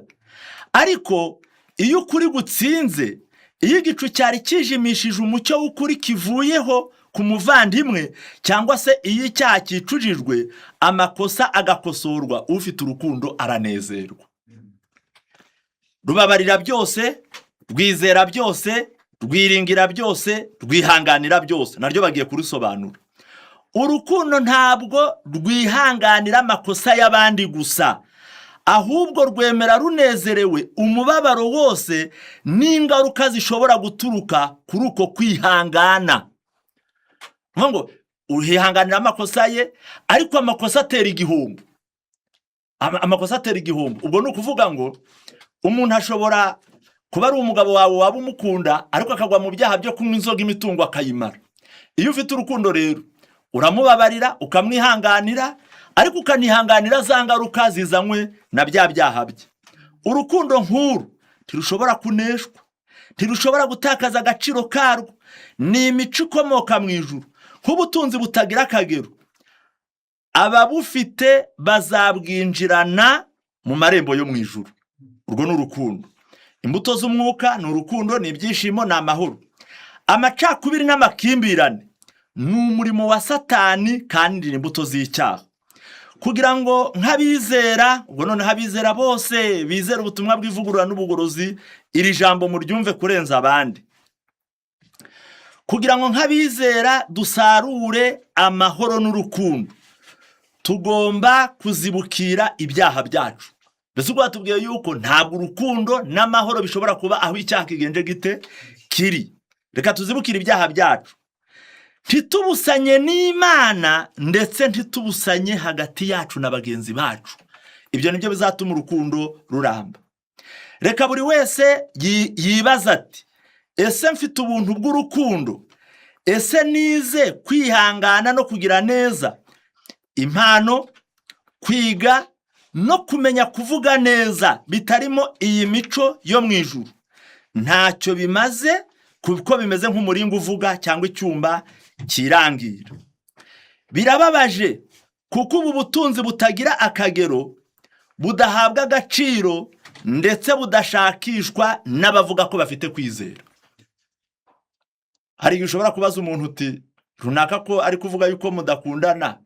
Ariko iyo ukuri gutsinze, iyo igicu cyari kijimishije umucyo w'ukuri kivuyeho ku muvandimwe, cyangwa se iyo icyaha cyicujijwe amakosa agakosorwa, ufite urukundo aranezerwa. Rubabarira byose, rwizera byose, rwiringira byose, rwihanganira byose. Naryo bagiye kurusobanura. Urukundo ntabwo rwihanganira amakosa y'abandi gusa, ahubwo rwemera runezerewe umubabaro wose n'ingaruka zishobora guturuka kuri uko kwihangana. Ngo uhihanganira amakosa ye, ariko amakosa atera igihombo. Amakosa atera igihombo. Ubwo ni ukuvuga ngo umuntu ashobora kuba ari umugabo wawe waba umukunda, ariko akagwa mu byaha byo kunywa inzoga imitungo akayimara. Iyo ufite urukundo rero uramubabarira ukamwihanganira, ariko ukanihanganira za ngaruka zizanywe na bya byaha bye. Urukundo nk'uru ntirushobora kuneshwa, ntirushobora gutakaza agaciro karwo. Ni imico ikomoka mu ijuru, nk'ubutunzi butagira akagero. Ababufite bazabwinjirana mu marembo yo mu ijuru. Urwo ni urukundo. Imbuto z'umwuka ni urukundo, ni ibyishimo, ni amahoro. Amacakubiri n'amakimbirane ni umurimo wa Satani kandi ni imbuto z'icyaha. Kugira ngo nk'abizera, ubwo noneho abizera bose bizera ubutumwa bw'ivugurura n'ubugorozi, iri jambo muryumve kurenza abandi. Kugira ngo nk'abizera dusarure amahoro n'urukundo, tugomba kuzibukira ibyaha byacu. Mbese ubwo batubwiye yuko ntabwo urukundo n'amahoro bishobora kuba aho icyaha kigenje gite kiri. Reka tuzibukire ibyaha byacu, ntitubusanye n'Imana, ndetse ntitubusanye hagati yacu na bagenzi bacu. Ibyo nibyo bizatuma urukundo ruramba. Reka buri wese yibaza ati, ese mfite ubuntu bw'urukundo? Ese nize kwihangana no kugira neza, impano, kwiga no kumenya kuvuga neza bitarimo iyi mico yo mu ijuru? Ntacyo bimaze kuko bimeze nk'umuringa uvuga cyangwa icyumba kirangira. Birababaje kuko ubu butunzi butagira akagero budahabwa agaciro ndetse budashakishwa n'abavuga ko bafite kwizera. Hari igihe ushobora kubaza umuntu uti runaka ko ari kuvuga yuko mudakundana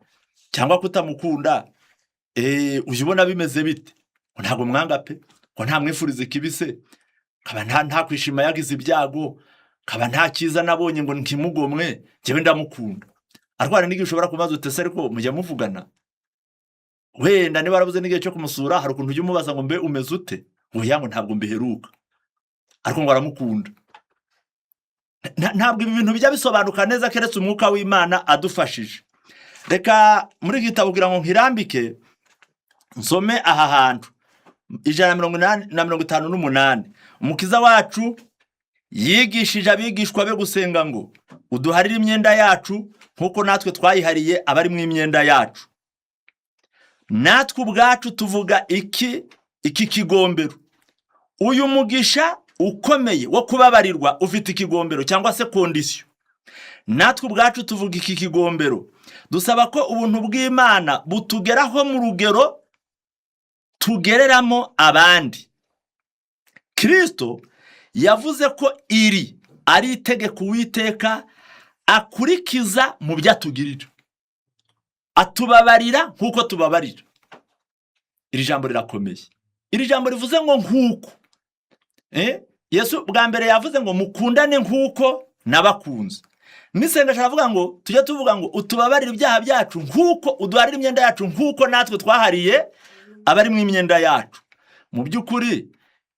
cyangwa kutamukunda, ujibona bimeze bite? Ntabwo mwanga pe, ko nta mwifuriza ikibise, kaba nta kwishima yagize ibyago, kaba nta cyiza nabonye ngo ntimugomwe, jewe ndamukunda. Arwana n'igihe ushobora kubaza utese ariko mujya muvugana, wenda niba arabuze n'igihe cyo kumusura hari ukuntu ujya umubaza ngo mbe umeze ute, oya ngo ntabwo mbiheruka, ariko ngo aramukunda. Ntabwo ibi bintu bijya bisobanuka neza keretse umwuka w'Imana adufashije. Reka muri gitabo kugira ngo nkirambike nsome aha hantu 158. Umukiza wacu yigishije abigishwa be gusenga ngo uduharire imyenda yacu nkuko natwe twayihariye abari mu imyenda yacu. Natwe ubwacu tuvuga iki kigombero. Uyu mugisha ukomeye wo kubabarirwa ufite ikigombero cyangwa se kondisiyo. Natwe ubwacu tuvuga iki kigombero. Dusaba ko ubuntu bw'Imana butugeraho mu rugero tugereramo abandi. Kristo yavuze ko iri ari itegeko Uwiteka akurikiza mu byatugirira. Atubabarira nkuko tubabarira. Iri jambo rirakomeye. Iri jambo rivuze ngo nkuko. Yesu bwa mbere yavuze ngo mukundane nkuko nabakunze. Nisenga avuga ngo tujya tuvuga ngo utubabarira ibyaha byacu nkuko uduharira imyenda yacu nkuko natwe twahariye abari mu imyenda yacu. Mu by'ukuri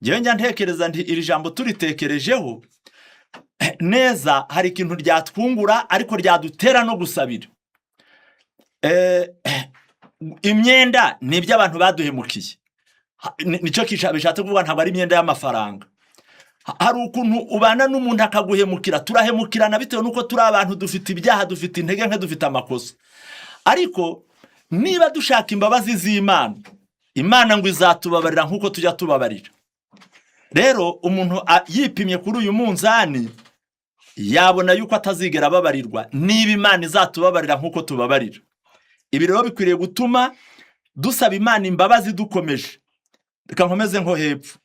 ngewe njya ntekereza nti iri jambo turitekerejeho neza hari ikintu ryatwungura ariko ryadutera no gusabira. Imyenda ni iby'abantu baduhemukiye. Nico bishatse kuvuga ntabwo ari imyenda y'amafaranga. Hari ukuntu ubana n'umuntu akaguhemukira, turahemukirana bitewe nuko turi abantu dufite ibyaha, dufite intege nke, dufite amakosa. Ariko niba dushaka imbabazi z'Imana, Imana ngo izatubabarira nkuko tujya tubabarira. Rero umuntu yipimye kuri uyu munzani yabona yuko atazigera ababarirwa niba Imana izatubabarira nkuko tubabarira. Ibi rero bikwiriye gutuma dusaba Imana imbabazi dukomeje. Reka nkomeze nko hepfo.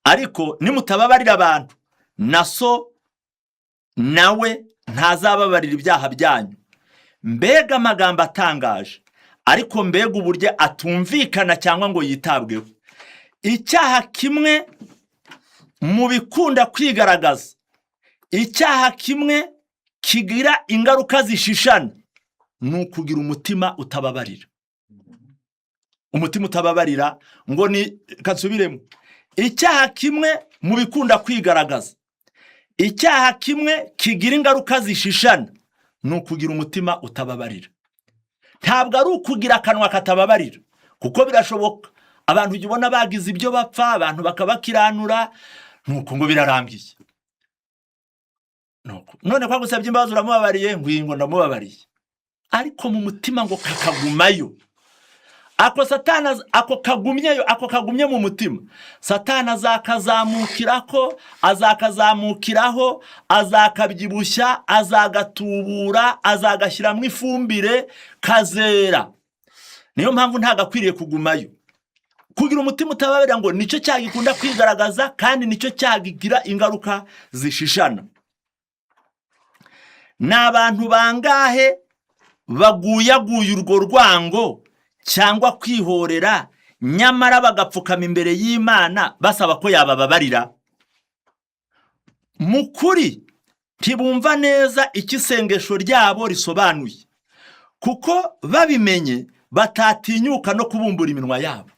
Ariko nimutababarira abantu, naso nawe ntazababarira ibyaha byanyu. Mbega amagambo atangaje, ariko mbega uburyo atumvikana cyangwa ngo yitabweho. Icyaha kimwe mu bikunda kwigaragaza, icyaha kimwe kigira ingaruka zishishana, ni ukugira umutima utababarira. Umutima utababarira ngo ni kansubiremo. Icyaha kimwe mu bikunda kwigaragaza, icyaha kimwe kigira ingaruka zishishana, ni ukugira umutima utababarira. Ntabwo ari ukugira akanwa katababarira, kuko birashoboka abantu ujya ubona bagize ibyo bapfa, abantu bakabakiranura, nuko ngo birarangiye. None kwa gusabye imbabazi uramubabariye, ngo ndamubabariye, ariko mu mutima ngo kakagumayo. Ako Satana ako kagumye mu mutima, Satana azakazamukiraho, azakabyibushya, azagatubura, azagashyiramo ifumbire kazera. Niyo mpamvu ntagakwiriye kugumayo. Kugira umutima utababarira ngo nicyo cyagikunda kwigaragaza, kandi nicyo cyagigira ingaruka zishishana. N'abantu bangahe baguyaguye urwo rwango cyangwa kwihorera, nyamara bagapfukama imbere y'Imana basaba ko yabababarira. Mukuri ntibumva neza ikisengesho ryabo risobanuye, kuko babimenye batatinyuka no kubumbura iminwa yabo.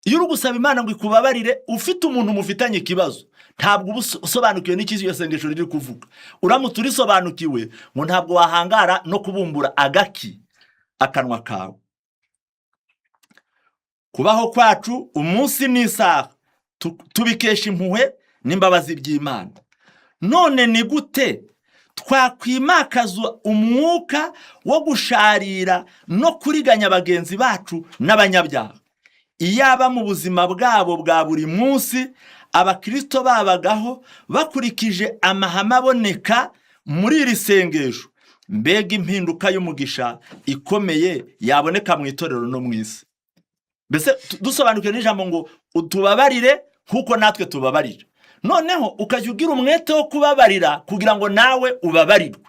Iyo uri gusaba Imana ngo ikubabarire ufite umuntu mufitanye ikibazo, ntabwo usobanukiwe n'iki iyo sengesho riri kuvuga. Uramutse urisobanukiwe ngo ntabwo wahangara no kubumbura akanwa kawe. Kubaho kwacu umunsi n'isaha tubikesha impuhwe n'imbabazi by'Imana. None ni gute twakwimakaza umwuka wo gusharira no kuriganya bagenzi bacu n'abanyabyaha? Iyaba mu buzima bwabo bwa buri munsi abakristo babagaho bakurikije amahame aboneka muri iri sengesho, mbega impinduka y'umugisha ikomeye yaboneka mu itorero no mu isi. Mbese dusobanukiwe n'ijambo ngo utubabarire nk'uko natwe tubabarira. Noneho ukajya ugira umwete wo kubabarira kugira ngo nawe ubabarirwe.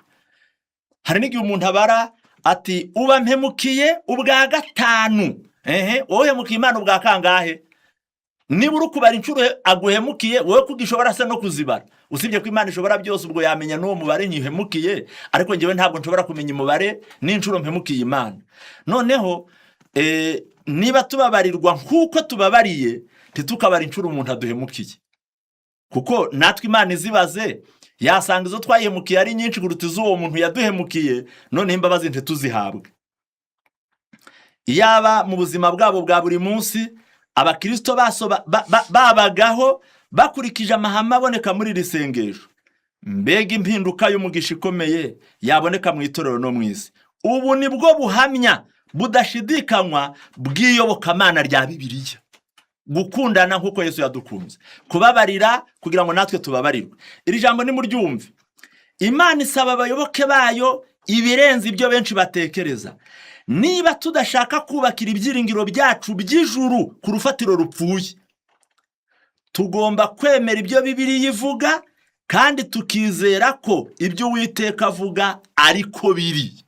Hari n'igihe umuntu abara ati uba mpemukiye ubwa gatanu. Wowe hemukiye Imana ubwa kangahe? Niba uri kubara inshuro aguhemukiye, wowe kugishobora se no kuzibara. Usibye ko Imana ishobora byose, ubwo yamenya n'uwo mubare nyihemukiye, ariko njyewe ntabwo nshobora kumenya umubare n'inshuro mpemukiye Imana. Noneho niba tubabarirwa nk'uko tubabariye, ntitukabara inshuro umuntu aduhemukiye, kuko natwe Imana izibaze yasanga izo twayihemukiye ari nyinshi kuruta iz'uwo muntu yaduhemukiye, none imbabazi ntituzihabwe. Iyaba mu buzima bwabo bwa buri munsi abakristo babagaho bakurikije amahame aboneka muri iri sengesho, mbega impinduka y'umugisha ikomeye yaboneka mu itorero no mu isi. Ubu ni bwo buhamya budashidikanywa bw'iyobokamana rya Bibiliya: gukundana nk'uko Yesu yadukunze, kubabarira kugira ngo natwe tubabarirwe. Iri jambo nimuryumve. Imana isaba abayoboke bayo ibirenze ibyo benshi batekereza. Niba tudashaka kubakira ibyiringiro byacu by'ijuru ku rufatiro rupfuye, tugomba kwemera ibyo Bibiliya ivuga kandi tukizera ko ibyo Uwiteka avuga ariko biri.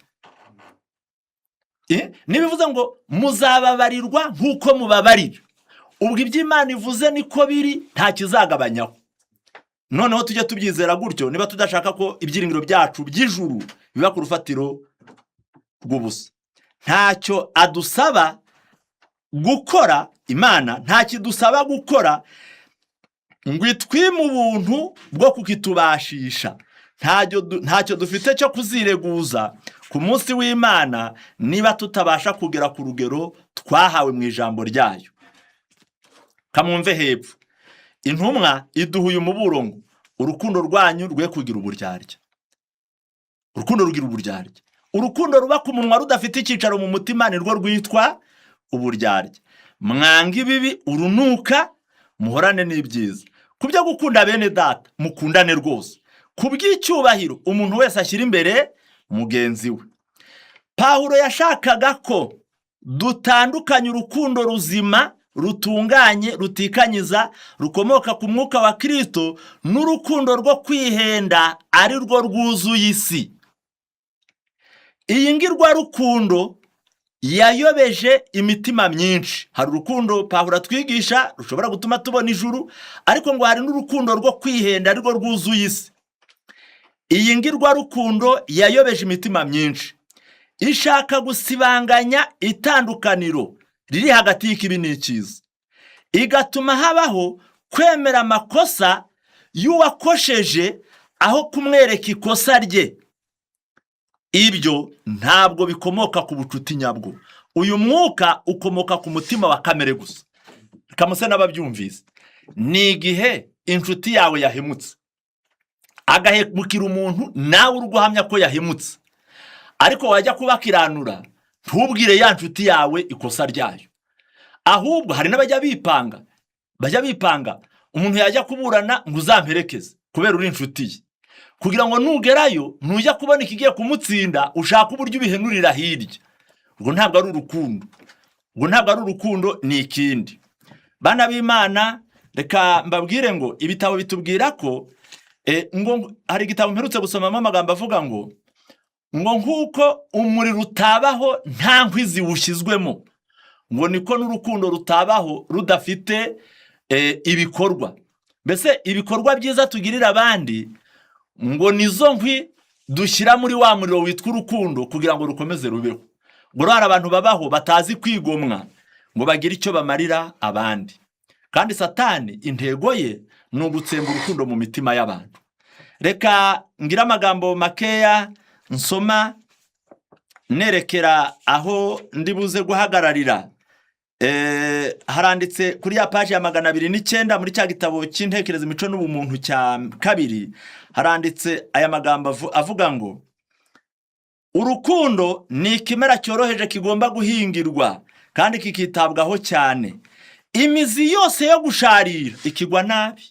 Nibivuze ngo muzababarirwa nk'uko mubabarira, ubwo ibyo Imana ivuze niko biri, nta kizagabanyaho. Noneho tujye tubyizera gutyo, niba tudashaka ko ibyiringiro byacu by'ijuru biba ku rufatiro rw'ubusa. Ntacyo adusaba gukora, Imana nta kidusaba gukora ngo itwime ubuntu bwo kukitubashisha. Ntacyo dufite cyo kuzireguza ku munsi w'Imana niba tutabasha kugera ku rugero twahawe mu ijambo ryayo. Kamwumve hepfo, intumwa iduha uyu muburo ngo urukundo rwanyu rwe kugira uburyarya. Urukundo rugira uburyarya. Urukundo ruba ku munwa rudafite icyicaro mu mutima nirwo rwitwa uburyarya. Mwanga ibibi, urunuka, muhorane n'ibyiza. Kubyo gukunda bene data, mukundane rwose. Kubw'icyubahiro umuntu wese ashyira imbere mugenzi we. Pawulo yashakaga ko dutandukanya urukundo ruzima, rutunganye, rutikanyiza, rukomoka ku mwuka wa Kristo, n'urukundo rwo kwihenda ari rwo rwuzuye isi. Iyi ngirwa rukundo yayobeje imitima myinshi. Hari urukundo Pawulo atwigisha rushobora gutuma tubona ijuru, ariko ngo hari n'urukundo rwo kwihenda ari rwo rwuzuye isi. Iyi ngirwa rukundo yayobeje imitima myinshi, ishaka gusibanganya itandukaniro riri hagati y'ikibi n'icyiza, igatuma habaho kwemera amakosa y'uwakosheje aho kumwereka ikosa rye. Ibyo ntabwo bikomoka ku bucuti nyabwo. Uyu mwuka ukomoka ku mutima wa kamere gusa. Kamuse n'ababyumvise, ni igihe inshuti yawe yahemutse, agahemukira umuntu nawe uri guhamya ko yahemutse, ariko wajya kubakiranura ntubwire ya nshuti yawe ikosa ryayo. Ahubwo hari n'abajya bipanga umuntu yajya kuburana ngo uzamperekeze kubera uri inshuti ye, kugira ngo nugerayo ntujya kubona ikigiye kumutsinda ushaka uburyo ubihenurira hirya. Ubwo ntabwo ari urukundo, ni ikindi. Bana b'Imana, reka mbabwire ngo ibitabo bitubwira ko ngo hari igitabo mperutse gusomamo amagambo avuga ngo nk'uko umuriro utabaho nta nkwi ziwushyizwemo, ngo niko n'urukundo rutabaho rudafite ibikorwa. Mbese ibikorwa byiza tugirira abandi ngo nizo nkwi dushyira muri wa muriro witwa urukundo kugira ngo rukomeze rubeho. Ngo hari abantu babaho batazi kwigomwa ngo bagire icyo bamarira abandi, kandi Satani intego ye ni ugutsemba urukundo mu mitima y'abantu. Reka ngira amagambo makeya nsoma nerekera aho ndibuze guhagararira. Haranditse kuri ya paji ya 209 muri cya gitabo cy'intekerezo imico n'ubumuntu cya kabiri, haranditse aya magambo avuga ngo urukundo ni ikimera cyoroheje kigomba guhingirwa kandi kikitabwaho cyane. Imizi yose yo gusharira ikigwa nabi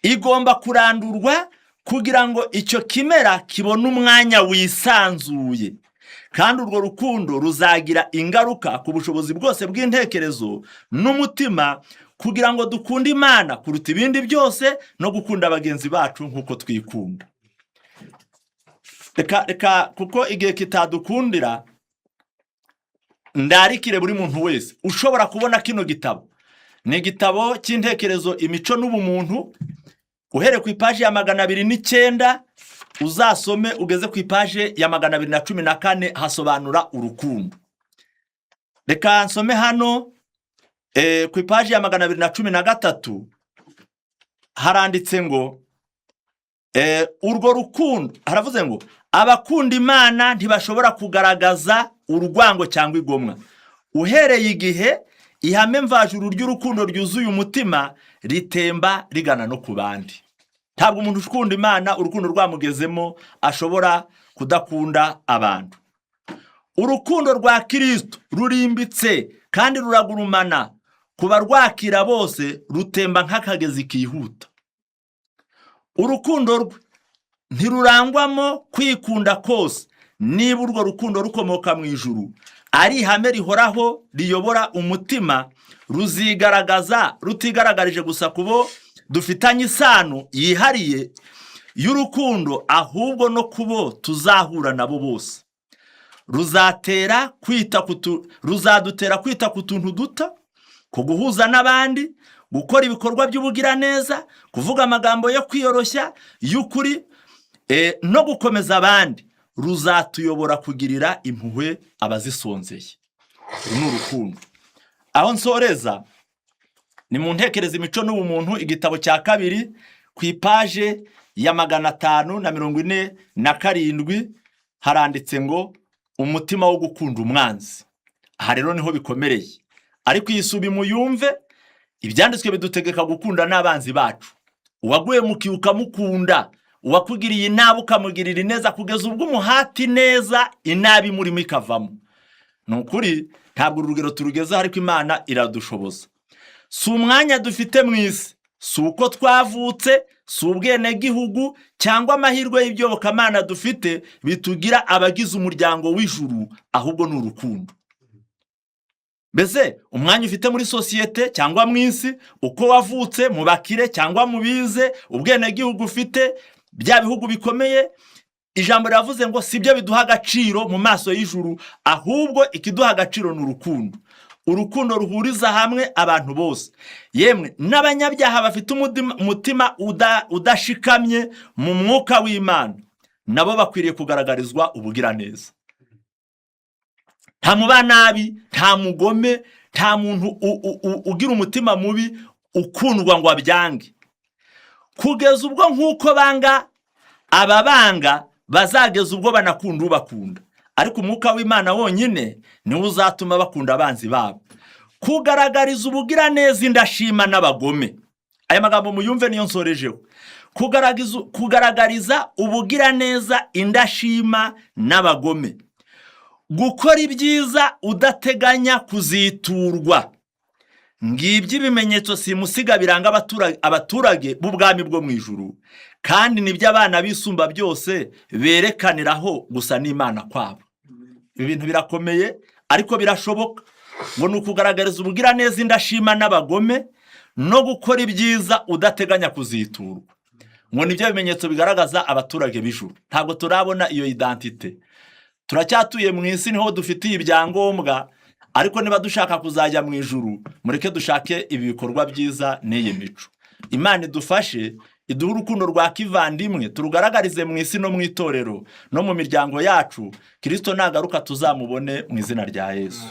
igomba kurandurwa kugira ngo icyo kimera kibone umwanya wisanzuye, kandi urwo rukundo ruzagira ingaruka ku bushobozi bwose bw'intekerezo n'umutima, kugira ngo dukunde Imana kuruta ibindi byose no gukunda bagenzi bacu nk'uko twikunda. Reka kuko igihe kitadukundira, ndarikire buri muntu wese ushobora kubona kino gitabo. Ni igitabo cy'intekerezo, imico n'ubumuntu, uhere ku ipaji ya 209 uzasome ugeze ku ipaji ya 214 hasobanura urukundo. Reka nsome hano ku ipaji ya 213 haranditse ngo urwo rukundo, haravuze ngo abakunda Imana ntibashobora kugaragaza urwango cyangwa igomwa, uhereye igihe ihame mvajuru ry'urukundo ryuzuye umutima ritemba rigana no ku bandi. Ntabwo umuntu ukunda Imana urukundo rwamugezemo ashobora kudakunda abantu. Urukundo rwa Kristo rurimbitse kandi ruragurumana, kuba rwakira bose, rutemba nk'akagezi kihuta. Urukundo rwe ntirurangwamo kwikunda kose. Niba urwo rukundo rukomoka mu ijuru, ari ihame rihoraho riyobora umutima, ruzigaragaza rutigaragarije gusa kubo dufitanye isano yihariye y'urukundo, ahubwo no kubo tuzahura nabo bose. Ruzadutera kwita ku tuntu duto, ku guhuza n'abandi, gukora ibikorwa by'ubugiraneza, kuvuga amagambo yo kwiyoroshya y'ukuri, no gukomeza abandi. Ruzatuyobora kugirira impuhwe abazisonzeye. Uru ni urukundo. Aho nsoreza ni mu ntekereza imico n'ubumuntu, igitabo cya 2 ku ipaje ya 547 haranditse ngo umutima wo gukunda umwanzi. Aha rero niho bikomereye, ariko iyisubi muyumve. Ibyanditswe bidutegeka gukunda n'abanzi bacu. Uwaguye mukiuka mukunda, uwakugiriye inabi ukamugirira ineza, kugeza ubwo umuhati neza inabi murimo ikavamo. Nukuri ntabwo urugero turugeza, ariko Imana iradushoboza. Si umwanya dufite mu isi, si uko twavutse, si ubwene gihugu cyangwa amahirwe y'ibyobokamana dufite bitugira abagize umuryango w'ijuru, ahubwo ni urukundo. Mbese umwanya ufite muri sosiyete cyangwa mu isi, uko wavutse, mu bakire cyangwa mu bize, ubwene gihugu ufite, bya bihugu bikomeye, ijambo riravuze ngo sibyo biduha agaciro mu maso y'ijuru, ahubwo ikiduha agaciro ni urukundo. Urukundo ruhuriza hamwe abantu bose, yemwe n'abanyabyaha bafite umutima udashikamye mu mwuka w'Imana, nabo bakwiriye kugaragarizwa ubugiraneza. Nta mubanabi, nta mugome, nta muntu ugira umutima mubi ukundwa ngo abyange, kugeza ubwo nk'uko banga ababanga bazageza ubwo banakunda ubakunda. Ariko umwuka w'Imana wonyine niwe uzatuma bakunda abanzi babo. Kugaragariza ubugiraneza indashima n'abagome. Aya magambo muyumve niyo nsorejeho. Kugaragariza ubugiraneza indashima n'abagome. Gukora ibyiza udateganya kuziturwa. Ngibyo ibimenyetso simusiga biranga abaturage b'ubwami bwo mu ijuru, kandi nibyo abana bisumba byose berekaniraho gusa n'Imana kwabo. Ibintu birakomeye, ariko birashoboka. Ngo ni ukugaragariza ubugiraneza indashima n'abagome, no gukora ibyiza udateganya kuziturwa. Ngo nibyo bimenyetso bigaragaza abaturage b'ijuru. Ntabwo turabona iyo identite. Turacyatuye mu isi, niho dufitiye ibyangombwa, ariko niba dushaka kuzajya mu ijuru, mureke dushake ibi bikorwa byiza n'iyi mico. Imana idufashe, iduhe urukundo rwa kivandimwe, turugaragarize mu isi no mu itorero no mu miryango yacu. Kristo nagaruka tuzamubone mu izina rya Yesu.